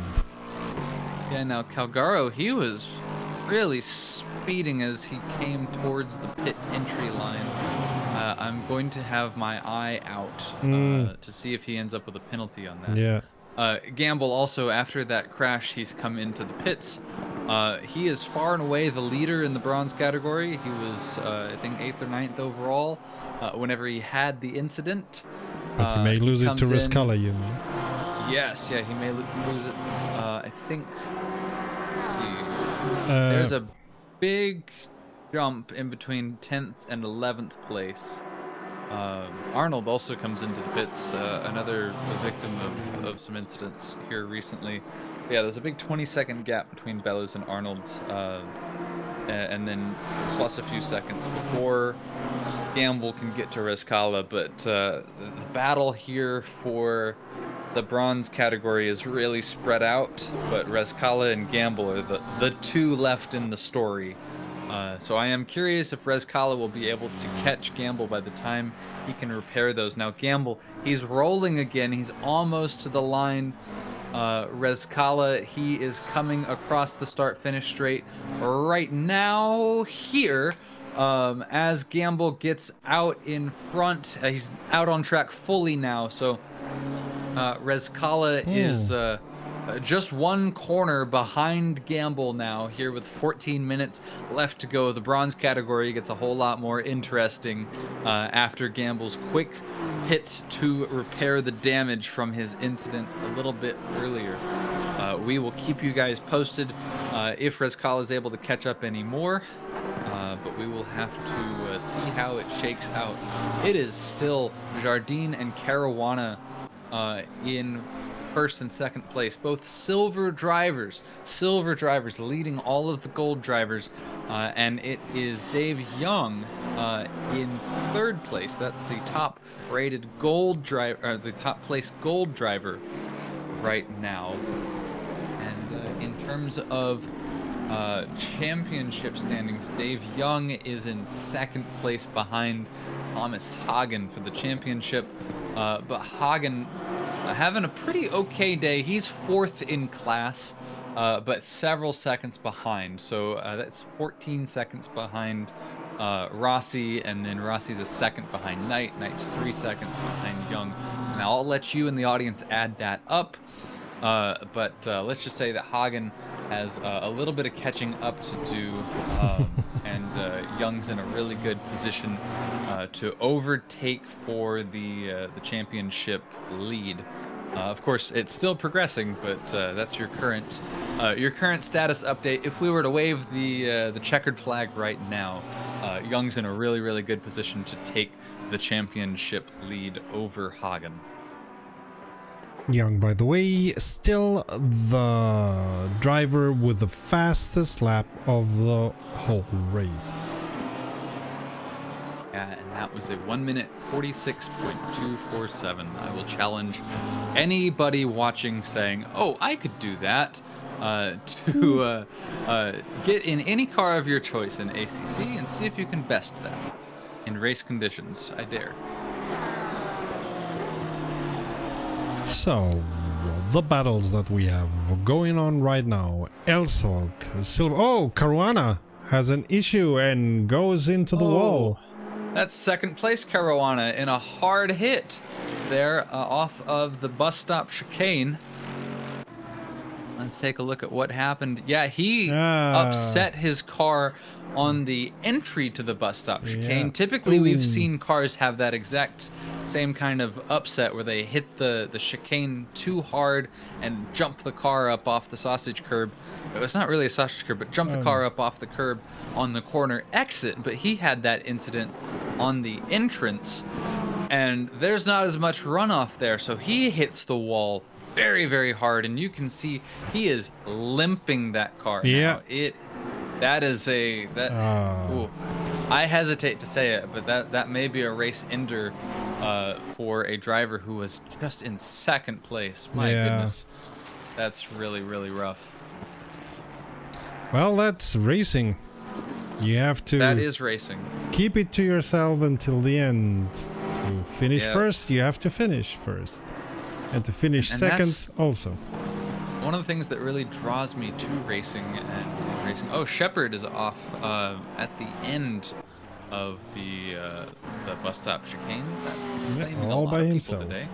Yeah, now Calgaro, he was really speeding as he came towards the pit entry line. I'm going to have my eye out to see if he ends up with a penalty on that. Yeah. Gamble also, after that crash, he's come into the pits. He is far and away the leader in the bronze category. He was, I think, 8th or 9th overall whenever he had the incident. But he may lose it to Rescala, you mean? Yes, yeah, he may lose it. I think there's a big jump in between 10th and 11th place. Arnold also comes into the pits, another victim of some incidents here recently. But yeah, there's a big 20-second gap between Bellas and Arnold, and then plus a few seconds before Gamble can get to Rescala. But the battle here for the bronze category is really spread out, but Rescala and Gamble are the two left in the story. So I am curious if Rescala will be able to catch Gamble by the time he can repair those. Now Gamble, he's rolling again. He's almost to the line. Rescala, he is coming across the start-finish straight right now here. As Gamble gets out in front, he's out on track fully now. So Rescala is just one corner behind Gamble now here with 14 minutes left to go. The bronze category gets a whole lot more interesting after Gamble's quick hit to repair the damage from his incident a little bit earlier. We will keep you guys posted if Rescala is able to catch up anymore, but we will have to see how it shakes out. It is still Jardine and Caruana in first and second place, both silver drivers leading all of the gold drivers, and it is Dave Young in third place. That's the top rated gold driver, the top place gold driver right now. And in terms of championship standings, Dave Young is in second place behind Thomas Hagen for the championship, but Hagen having a pretty okay day. He's fourth in class, but several seconds behind. So that's 14 seconds behind Rossi, and then Rossi's a second behind Knight. Knight's 3 seconds behind Young. Now I'll let you in the audience add that up, but let's just say that Hagen has a little bit of catching up to do, and Young's in a really good position to overtake for the championship lead. Of course, it's still progressing, but that's your current status update. If we were to wave the checkered flag right now, Young's in a really, really good position to take the championship lead over Hagen. Young, by the way, still the driver with the fastest lap of the whole race. Yeah, and that was a 1 minute 46.247. I will challenge anybody watching saying, "Oh, I could do that," to get in any car of your choice in ACC and see if you can best that in race conditions. I dare. So, the battles that we have going on right now. Elsog, Silver. Oh, Caruana has an issue and goes into the wall. That's second place Caruana in a hard hit there off of the bus stop chicane. Let's take a look at what happened. Yeah, he upset his car on the entry to the bus stop chicane. Yeah. Typically, we've seen cars have that exact same kind of upset where they hit the chicane too hard and jump the car up off the sausage curb. It's not really a sausage curb, but jump the car up off the curb on the corner exit. But he had that incident on the entrance, and there's not as much runoff there, so he hits the wall very, very hard, and you can see he is limping that car now. That is a ooh, I hesitate to say it, but that may be a race ender for a driver who was just in second place. My goodness, that's really, really rough. Well, that's racing. You have to. That is racing. Keep it to yourself until the end. To finish first, you have to finish first. And to finish second, also. One of the things that really draws me to racing and racing. Oh, Shepard is off at the end of the bus stop chicane. All by himself. Today.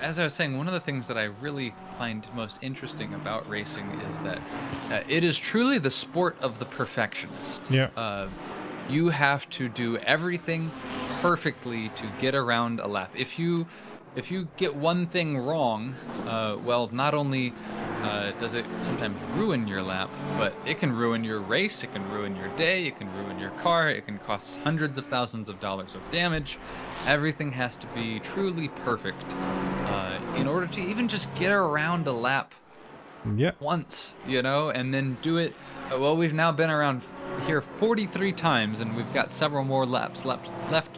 As I was saying, one of the things that I really find most interesting about racing is that it is truly the sport of the perfectionist. Yeah. You have to do everything perfectly to get around a lap. If you get one thing wrong, well, not only does it sometimes ruin your lap, but it can ruin your race, it can ruin your day, it can ruin your car, it can cost hundreds of thousands of dollars of damage. Everything has to be truly perfect in order to even just get around a lap once, you know, and then do it. Well, we've now been around here 43 times, and we've got several more laps left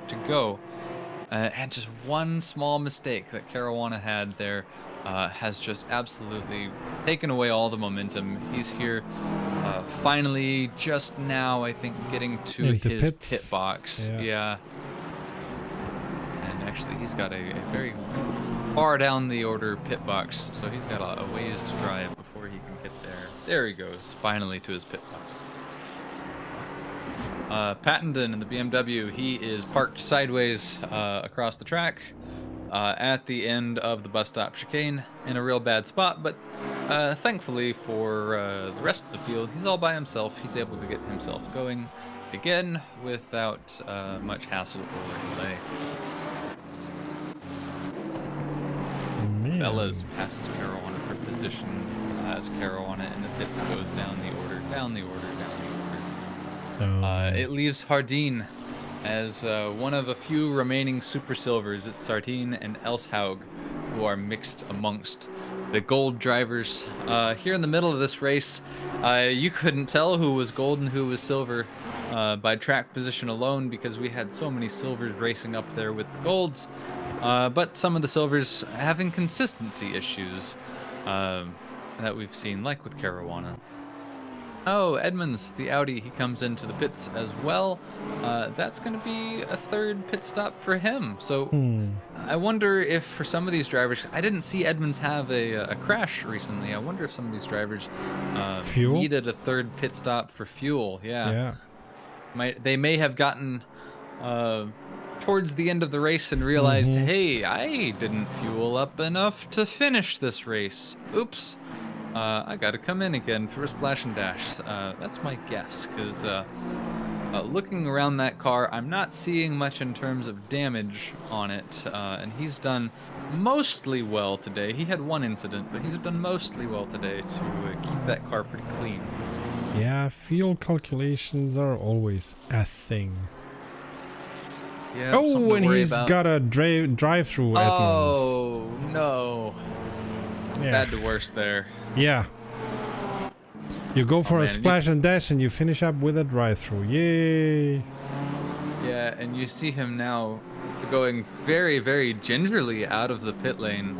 to go. And just one small mistake that Caruana had there has just absolutely taken away all the momentum. He's here finally just now, I think, getting to his pit box. Yeah. And actually, he's got a very far down the order pit box, so he's got a ways to drive before he can get there. There he goes, finally to his pit box. Pattenden in the BMW, he is parked sideways across the track at the end of the bus stop chicane in a real bad spot, but thankfully for the rest of the field, he's all by himself. He's able to get himself going again without much hassle or delay. Bellas passes Caruana for position as Caruana in the pits goes down the order. It leaves Hardin as one of a few remaining Super Silvers. It's Hardin and Elshaug who are mixed amongst the gold drivers. Here in the middle of this race, you couldn't tell who was gold and who was silver by track position alone because we had so many silvers racing up there with the golds. But some of the silvers having consistency issues that we've seen, like with Caruana. Oh, Edmonds, the Audi, he comes into the pits as well. That's going to be a third pit stop for him. So I wonder if for some of these drivers, I didn't see Edmonds have a crash recently. I wonder if some of these drivers needed a third pit stop for fuel. Yeah. They may have gotten towards the end of the race and realized, hey, I didn't fuel up enough to finish this race. Oops. I gotta come in again for a splash and dash. That's my guess, because looking around that car, I'm not seeing much in terms of damage on it, and he's done mostly well today. He had one incident, but he's done mostly well today to keep that car pretty clean. Yeah, fuel calculations are always a thing. Yeah. Oh, something to and worry he's about. got a drive-through, Edmonds. Oh no! Yeah. Bad to worse there. Yeah. You go for a man, splash and dash, and you finish up with a drive-through. Yay! Yeah, and you see him now going very, very gingerly out of the pit lane.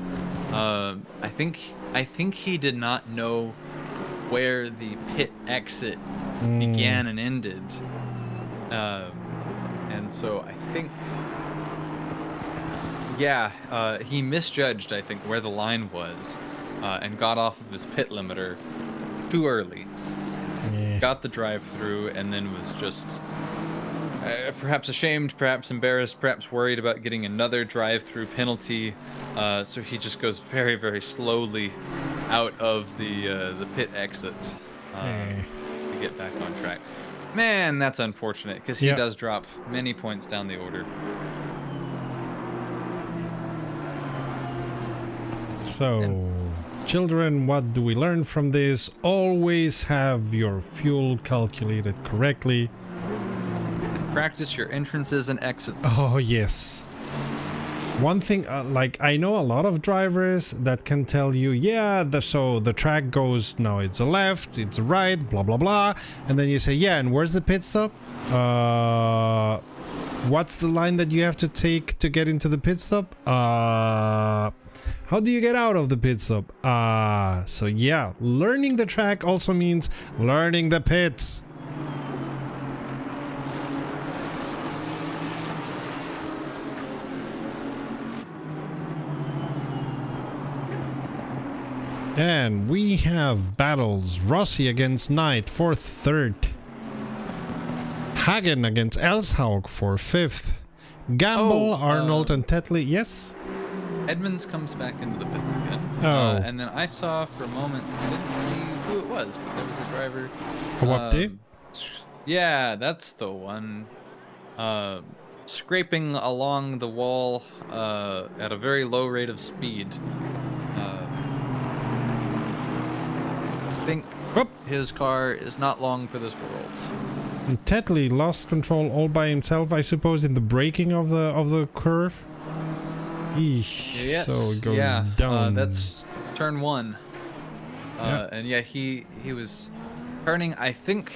I think he did not know where the pit exit began and ended. And so I think, yeah, he misjudged, I think, where the line was, and got off of his pit limiter too early. Yeah. Got the drive-through, and then was just perhaps ashamed, perhaps embarrassed, perhaps worried about getting another drive-through penalty. So he just goes very, very slowly out of the pit exit to get back on track. Man, that's unfortunate, because he does drop many points down the order. So, children, what do we learn from this? Always have your fuel calculated correctly. Practice your entrances and exits. Oh, yes. One thing, like, I know a lot of drivers that can tell you, yeah, so the track goes, now it's a left, it's a right, blah, blah, blah. And then you say, yeah, and where's the pit stop? What's the line that you have to take to get into the pit stop? How do you get out of the pit stop? So yeah, learning the track also means learning the pits. And we have battles. Rossi against Knight for 3rd. Hagen against Elshaug for 5th. Gamble, Arnold, and Tetley. Yes? Edmonds comes back into the pits again. Oh. And then I saw for a moment, I didn't see who it was, but there was a driver. Awabde? Yeah, that's the one. Scraping along the wall at a very low rate of speed. I think his car is not long for this world. And Tetley lost control all by himself, I suppose, in the braking of the curve. Eesh. Yes. So it goes down. That's turn 1. And yeah, he was turning. I think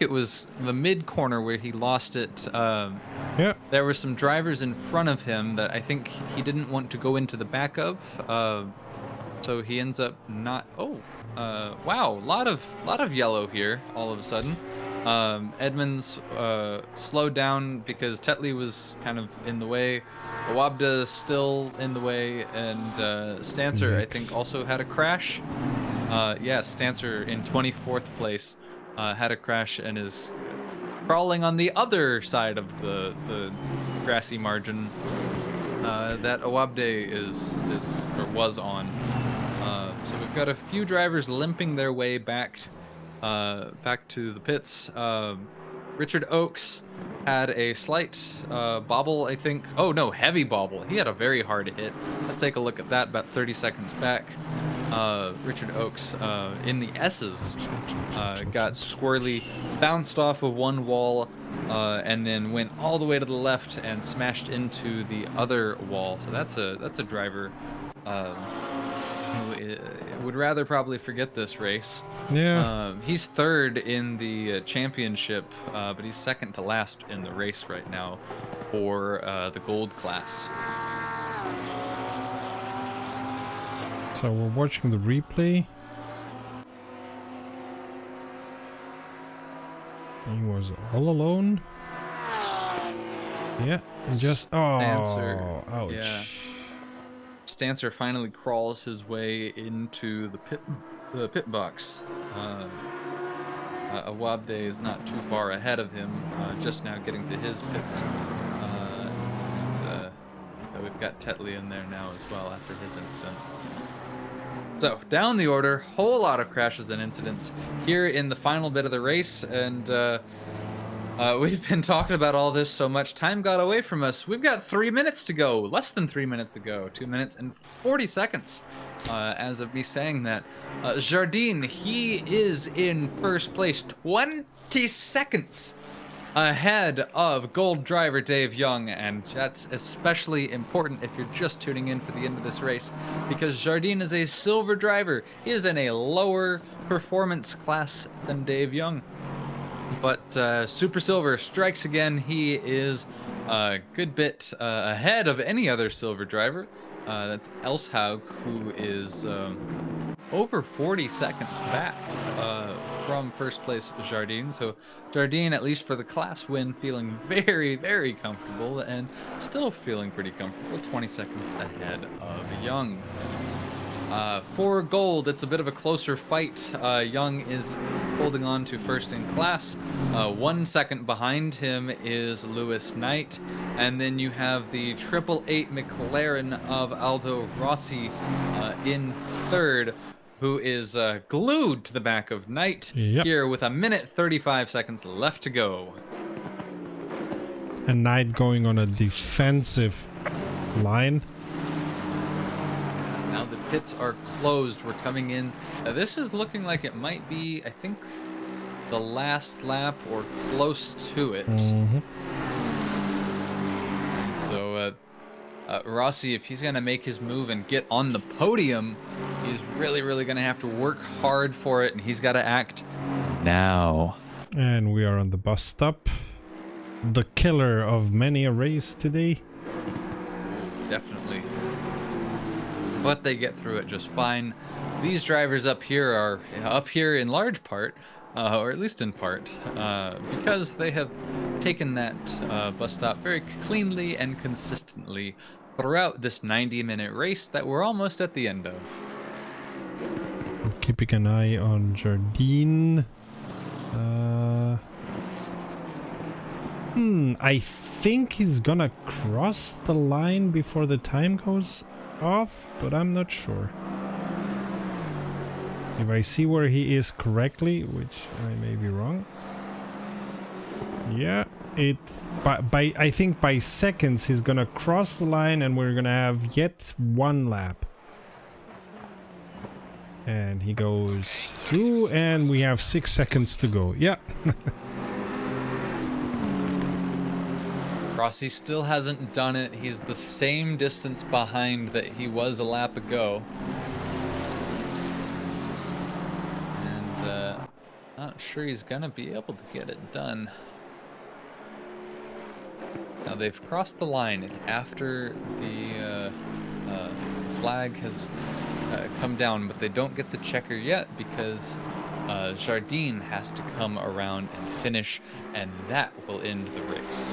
it was the mid corner where he lost it. There were some drivers in front of him that I think he didn't want to go into the back of. So he ends up not. Oh, wow! lot of yellow here all of a sudden. Edmonds slowed down because Tetley was kind of in the way. Awabda still in the way, and Stancer I think also had a crash. Stancer in 24th place had a crash and is crawling on the other side of the grassy margin that Awabde was on. So we've got a few drivers limping their way back to the pits. Richard Oakes had a slight bobble, I think. Oh no, heavy bobble. He had a very hard hit. Let's take a look at that about 30 seconds back. Richard Oakes in the S's got squirrely, bounced off of one wall, and then went all the way to the left and smashed into the other wall. So that's a driver who would rather probably forget this race. Yeah. He's 3rd in the championship, but he's 2nd to last in the race right now for the gold class. So we're watching the replay. He was all alone. Yeah, and just Stancer, ouch. yeah. Stancer finally crawls his way into the pit box. Awabde is not too far ahead of him, just now getting to his pit. We've got Tetley in there now as well after his incident. So, down the order, whole lot of crashes and incidents here in the final bit of the race, and we've been talking about all this so much, time got away from us. We've got 3 minutes to go, less than 3 minutes to go, 2 minutes and 40 seconds as of me saying that. Jardine, he is in first place, 20 seconds ahead of gold driver Dave Young, and that's especially important if you're just tuning in for the end of this race, because Jardine is a silver driver. He is in a lower performance class than Dave Young, but Super Silver strikes again. He is a good bit ahead of any other silver driver. That's Elshaug, who is over 40 seconds back from first place Jardine. So Jardine, at least for the class win, feeling very, very comfortable, and still feeling pretty comfortable, 20 seconds ahead of Young. For gold, it's a bit of a closer fight. Young is holding on to first in class. 1 second behind him is Lewis Knight. And then you have the 888 McLaren of Aldo Rossi in third, who is glued to the back of Knight here with 1:35 seconds left to go. And Knight going on a defensive line. Now the pits are closed. We're coming in. This is looking like it might be, I think, the last lap or close to it. And so Rossi, if he's going to make his move and get on the podium, he's really, really going to have to work hard for it, and he's got to act now. And we are on the bus stop. The killer of many a race today. Definitely. But they get through it just fine. These drivers up here are up here in large part, or at least in part, because they have taken that bus stop very cleanly and consistently throughout this 90-minute race that we're almost at the end of. I'm keeping an eye on Jardine. I think he's gonna cross the line before the time goes off, but I'm not sure. If I see where he is correctly, which I may be wrong. Yeah, I think by seconds he's gonna cross the line, and we're gonna have yet one lap. And he goes through, and we have 6 seconds to go. Yeah. Rossi still hasn't done it. He's the same distance behind that he was a lap ago. And not sure he's gonna be able to get it done. Now they've crossed the line. It's after the flag has come down, but they don't get the checker yet because Jardine has to come around and finish, and that will end the race.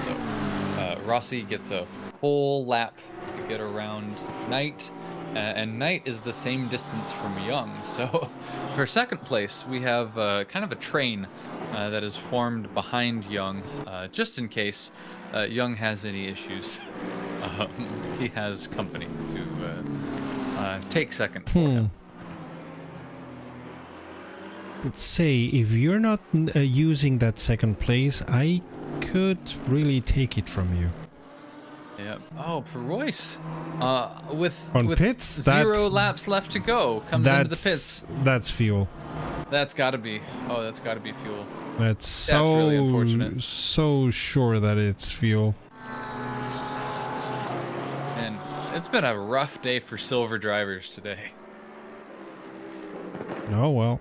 So Rossi gets a full lap to get around Knight, and Knight is the same distance from Young. So for second place, we have kind of a train that is formed behind Young, just in case Young has any issues. He has company to take second for him. Let's say, if you're not using that second place, I could really take it from you. Yep. Oh, Royce, with pits? 0 laps left to go, comes into the pits. That's fuel. That's got to be. Oh, that's got to be fuel. That's really unfortunate. So sure that it's fuel. And it's been a rough day for silver drivers today. Oh well.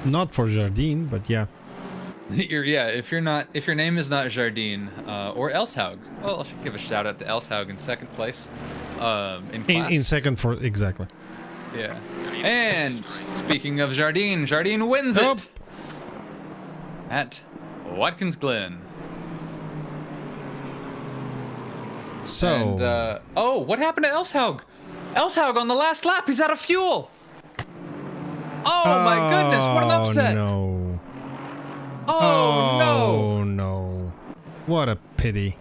Not for Jardine, but yeah. If your name is not Jardine or Elshaug, well, I should give a shout out to Elshaug in second place in class. In second for exactly. Yeah. And speaking of Jardine, Jardine wins it at Watkins Glen. So. And, oh, what happened to Elshaug? Elshaug on the last lap, he's out of fuel. Oh my goodness, what an upset. No. Oh no. What a pity.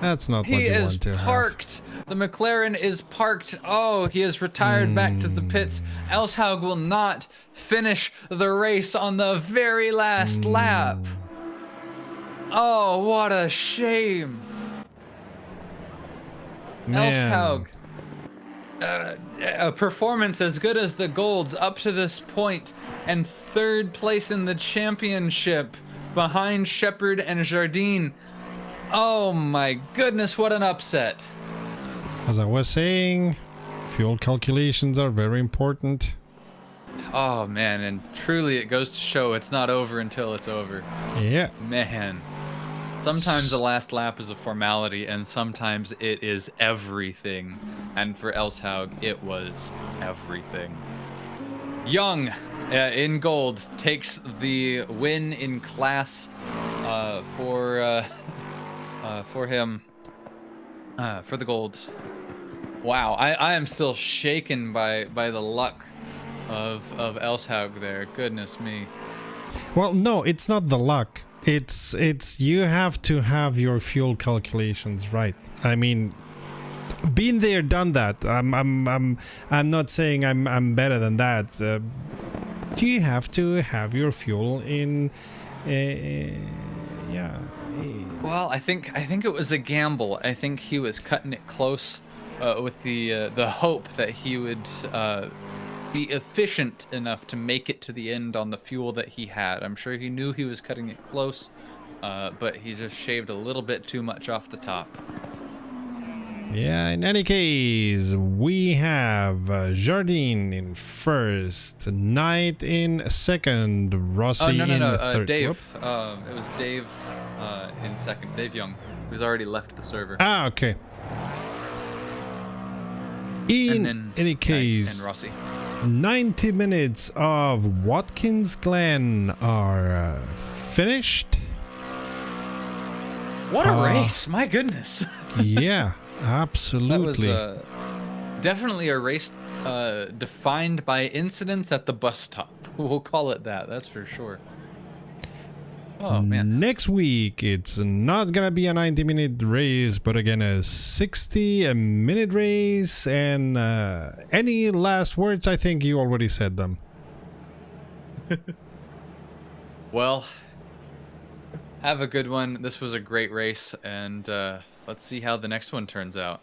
That's not what he you is want to parked. The McLaren is parked. Oh, he is retired back to the pits. Elshaug will not finish the race on the very last lap. Oh, what a shame. Man. Elshaug. a performance as good as the Gold's up to this point, and third place in the championship behind Shepard and Jardine. Oh my goodness, what an upset. As I was saying, fuel calculations are very important. Oh man, and truly it goes to show it's not over until it's over. Yeah. Man. Sometimes the last lap is a formality, and sometimes it is everything. And for Elshaug, it was everything. Young, in gold, takes the win in class for him, for the golds. Wow, I am still shaken by the luck of Elshaug there. Goodness me. Well, no, it's not the luck. It's you have to have your fuel calculations right. I mean, been there, done that. I'm not saying I'm better than that. You have to have your fuel in. Yeah. Well, I think it was a gamble. I think he was cutting it close with the hope that he would be efficient enough to make it to the end on the fuel that he had. I'm sure he knew he was cutting it close, but he just shaved a little bit too much off the top. Yeah, in any case, we have Jardine in first, Knight in second, Rossi in third. Dave. It was Dave in second. Dave Young, who's already left the server. Ah, okay. In any case, and Rossi. 90 minutes of Watkins Glen are finished. What a race! My goodness. Yeah, absolutely. That was definitely a race defined by incidents at the bus stop. We'll call it that. That's for sure. Oh man. Next week, it's not gonna be a 90-minute race, but again a 60-minute race. And any last words? I think you already said them. Well, have a good one. This was a great race, and let's see how the next one turns out.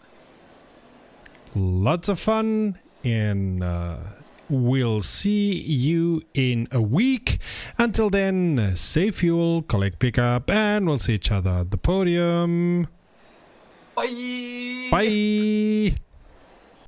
Lots of fun, and we'll see you in a week. Until then, save fuel, collect pickup, and we'll see each other at the podium. Bye! Bye!